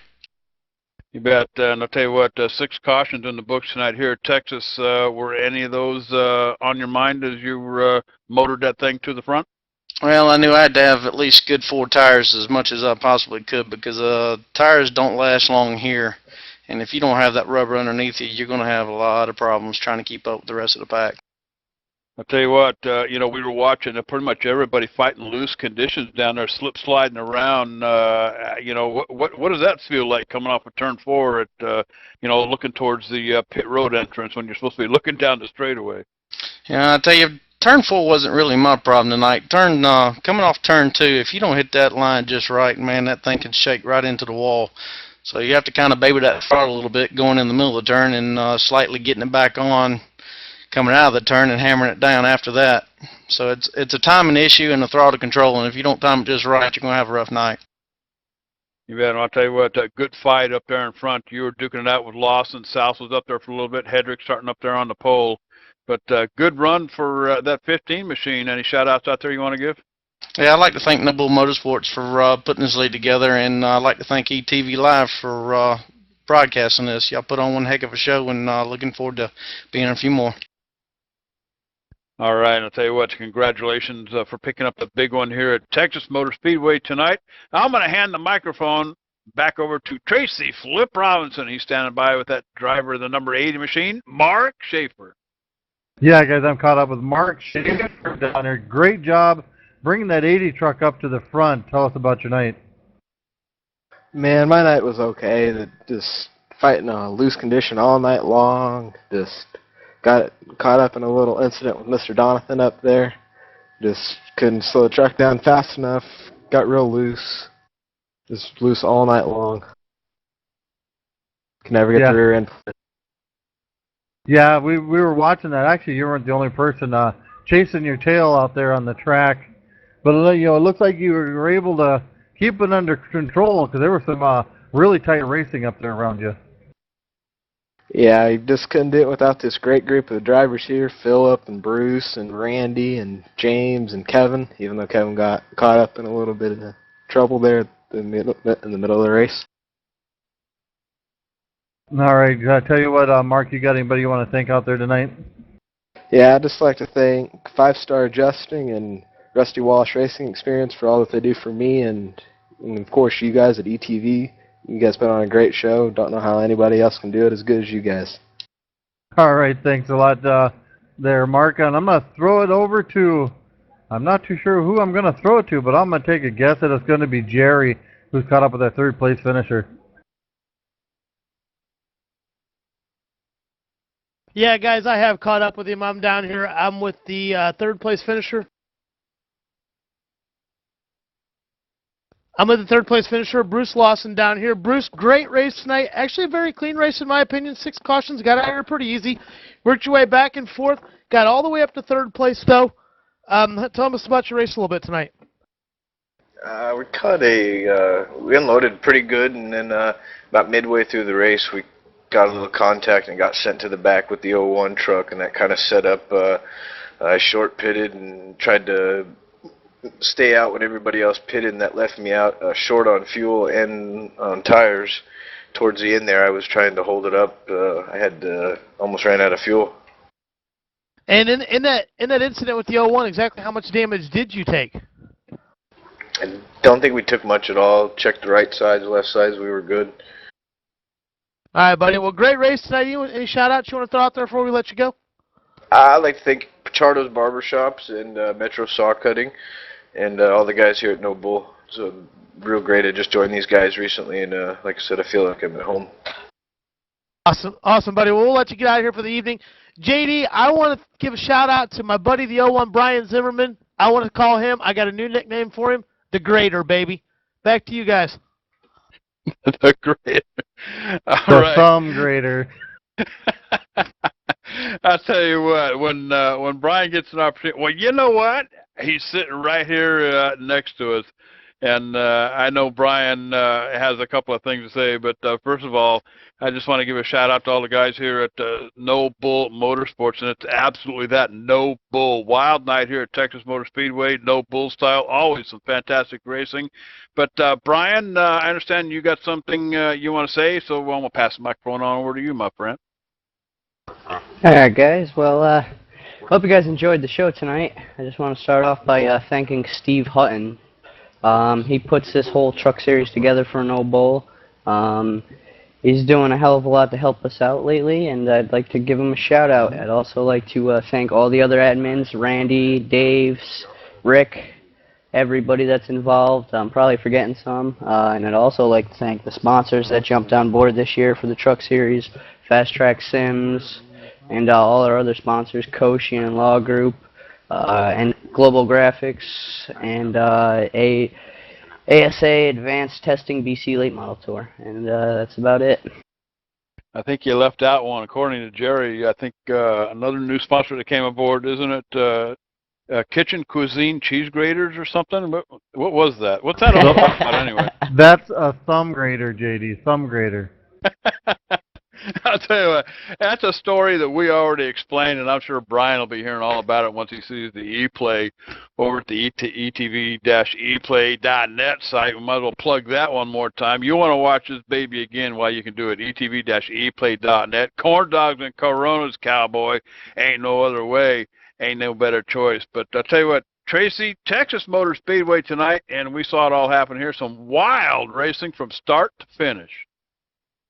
S1: You bet. And I'll tell you what, 6 cautions in the books tonight here at Texas. Were any of those on your mind as you motored that thing to the front?
S11: Well, I knew I had to have at least good 4 tires as much as I possibly could because tires don't last long here. And if you don't have that rubber underneath you, you're going to have a lot of problems trying to keep up with the rest of the pack.
S1: I'll tell you what, we were watching pretty much everybody fighting loose conditions down there, slip sliding around. What does that feel like coming off of turn 4 at, looking towards the pit road entrance when you're supposed to be looking down the straightaway?
S11: Yeah, I tell you, turn 4 wasn't really my problem tonight. Coming off turn 2, if you don't hit that line just right, man, that thing can shake right into the wall. So you have to kind of baby that throttle a little bit going in the middle of the turn and slightly getting it back on coming out of the turn and hammering it down after that. So it's a timing issue and a throttle control, and if you don't time it just right, you're going to have a rough night.
S1: You bet. And I'll tell you what, a good fight up there in front. You were duking it out with Lawson. South was up there for a little bit. Hedrick starting up there on the pole. But good run for that 15 machine. Any shout-outs out there you want to give?
S11: Yeah, I'd like to thank NoBull Motorsports for putting this lead together, and I'd like to thank ETV Live for broadcasting this. Y'all put on one heck of a show, and looking forward to being in a few more.
S1: All right, and I'll tell you what, congratulations for picking up the big one here at Texas Motor Speedway tonight. Now I'm going to hand the microphone back over to Tracy Flip Robinson. He's standing by with that driver of the number 80 machine, Mark Schaefer.
S2: Yeah, guys, I'm caught up with Mark Schaefer down there. Great job bringing that 80 truck up to the front. Tell us about your night.
S12: Man, my night was okay. Just fighting a loose condition all night long. Just got caught up in a little incident with Mr. Donathan up there. Just couldn't slow the truck down fast enough. Got real loose. Just loose all night long. Can never get the rear end.
S2: Yeah, we were watching that. Actually, you weren't the only person chasing your tail out there on the track. But it looks like you were able to keep it under control because there was some really tight racing up there around you.
S12: Yeah, I just couldn't do it without this great group of drivers here, Philip and Bruce and Randy and James and Kevin, even though Kevin got caught up in a little bit of trouble there in the middle of the race.
S2: All right, I tell you what, Mark, you got anybody you want to thank out there tonight?
S12: Yeah, I'd just like to thank 5-Star Adjusting and Rusty Walsh Racing Experience for all that they do for me, and of course you guys at ETV. You guys put on a great show. Don't know how anybody else can do it as good as you guys.
S2: All right, thanks a lot there, Mark. And I'm going to throw it over to, I'm not too sure who I'm going to throw it to, but I'm going to take a guess that it's going to be Jerry, who's caught up with that third-place finisher.
S5: Yeah, guys, I have caught up with him. I'm down here. I'm with the third-place finisher. I'm with the third-place finisher, Bruce Lawson, down here. Bruce, great race tonight. Actually, a very clean race, in my opinion. 6 cautions. Got out here pretty easy. Worked your way back and forth. Got all the way up to third place, though. Tell us about your race a little bit tonight.
S13: We unloaded pretty good, and then about midway through the race, we got a little contact and got sent to the back with the 01 truck, and that kind of set up. I short pitted and tried to stay out when everybody else pitted, and that left me out short on fuel and on tires. Towards the end there, I was trying to hold it up. I had almost ran out of fuel.
S5: And in that incident with the 01, exactly how much damage did you take?
S13: I don't think we took much at all. Checked the right sides, left sides, we were good.
S5: All right, buddy. Well, great race tonight. Any shout-outs you want to throw out there before we let you go?
S13: I'd like to thank Pichardo's Barbershops and Metro Saw Cutting and all the guys here at NoBull. It's real great. I just joined these guys recently, and like I said, I feel like I'm at home.
S5: Awesome, buddy. Well, we'll let you get out of here for the evening. JD, I want to give a shout-out to my buddy, the 01, Brian Zimmerman. I want to call him. I got a new nickname for him, the Grader, baby. Back to you guys.
S1: The Grader.
S2: The thumb grader.
S1: I'll tell you what, when Brian gets an opportunity, well, you know what? He's sitting right here next to us, and I know Brian has a couple of things to say, but first of all, I just want to give a shout-out to all the guys here at NoBull Motorsports, and it's absolutely that, NoBull. Wild night here at Texas Motor Speedway, NoBull style, always some fantastic racing. But, Brian, I understand you got something you want to say, so I'm going to pass the microphone on over to you, my friend.
S14: All right, guys. Well, hope you guys enjoyed the show tonight. I just want to start off by thanking Steve Hutton. He puts this whole truck series together for NoBull. he's doing a hell of a lot to help us out lately, and I'd like to give him a shout out. I'd also like to thank all the other admins, Randy, Dave, Rick, everybody that's involved. I'm probably forgetting some. And I'd also like to thank the sponsors that jumped on board this year for the Truck Series, Fast Track Sims, and all our other sponsors, Koshian Law Group, and Global Graphics, and ASA Advanced Testing BC Late Model Tour. And that's about it.
S1: I think you left out one. According to Jerry, I think another new sponsor that came aboard, isn't it? Kitchen Cuisine Cheese Graters or something? What was that? What's that all about anyway?
S2: That's a thumb grater, JD. Thumb grater.
S1: I'll tell you what, that's a story that we already explained, and I'm sure Brian will be hearing all about it once he sees the ePlay over at the etv-eplay.net site. We might as well plug that one more time. You want to watch this baby again while you can do it, etv-eplay.net. Corn dogs and Coronas, cowboy. Ain't no other way. Ain't no better choice. But I'll tell you what, Tracy, Texas Motor Speedway tonight, and we saw it all happen here. Some wild racing from start to finish.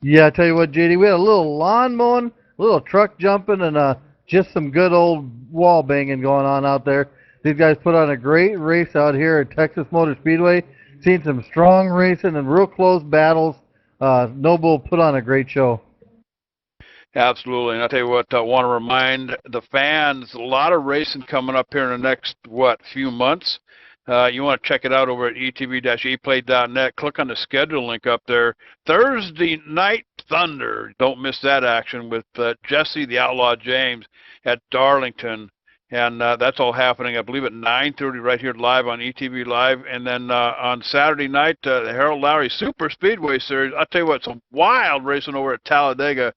S2: Yeah, I tell you what, JD, we had a little lawn mowing, a little truck jumping, and just some good old wall banging going on out there. These guys put on a great race out here at Texas Motor Speedway. Seen some strong racing and real close battles. NoBull put on a great show.
S1: Absolutely, and I'll tell you what, I want to remind the fans, a lot of racing coming up here in the next, few months. You want to check it out over at etv-eplay.net. Click on the schedule link up there. Thursday Night Thunder. Don't miss that action with Jesse the Outlaw James at Darlington. And that's all happening, I believe, at 9:30 right here live on ETV Live. And then on Saturday night, the Harold Lowry Super Speedway Series. I'll tell you what, some wild racing over at Talladega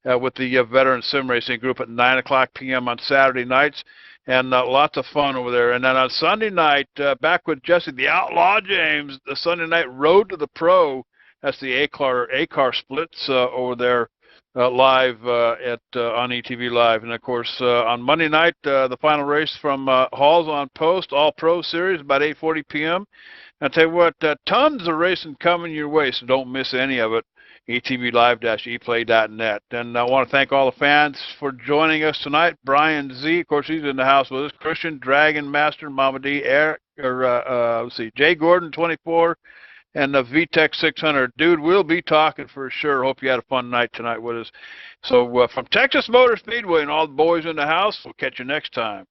S1: with the veteran sim racing group at 9 o'clock p.m. on Saturday nights. And lots of fun over there. And then on Sunday night, back with Jesse the Outlaw James, the Sunday night Road to the Pro. That's the A-car splits over there live on ETV Live. And, of course, on Monday night, the final race from Halls on Post, All-Pro Series, about 8:40 p.m. I'll tell you what, tons of racing coming your way, so don't miss any of it. etvlive-eplay.net. And I want to thank all the fans for joining us tonight. Brian Z, of course, he's in the house with us. Christian, Dragon Master, Mama D, Eric, Jay Gordon, 24, and the VTEC 600. Dude, we'll be talking for sure. Hope you had a fun night tonight with us. So from Texas Motor Speedway and all the boys in the house, we'll catch you next time.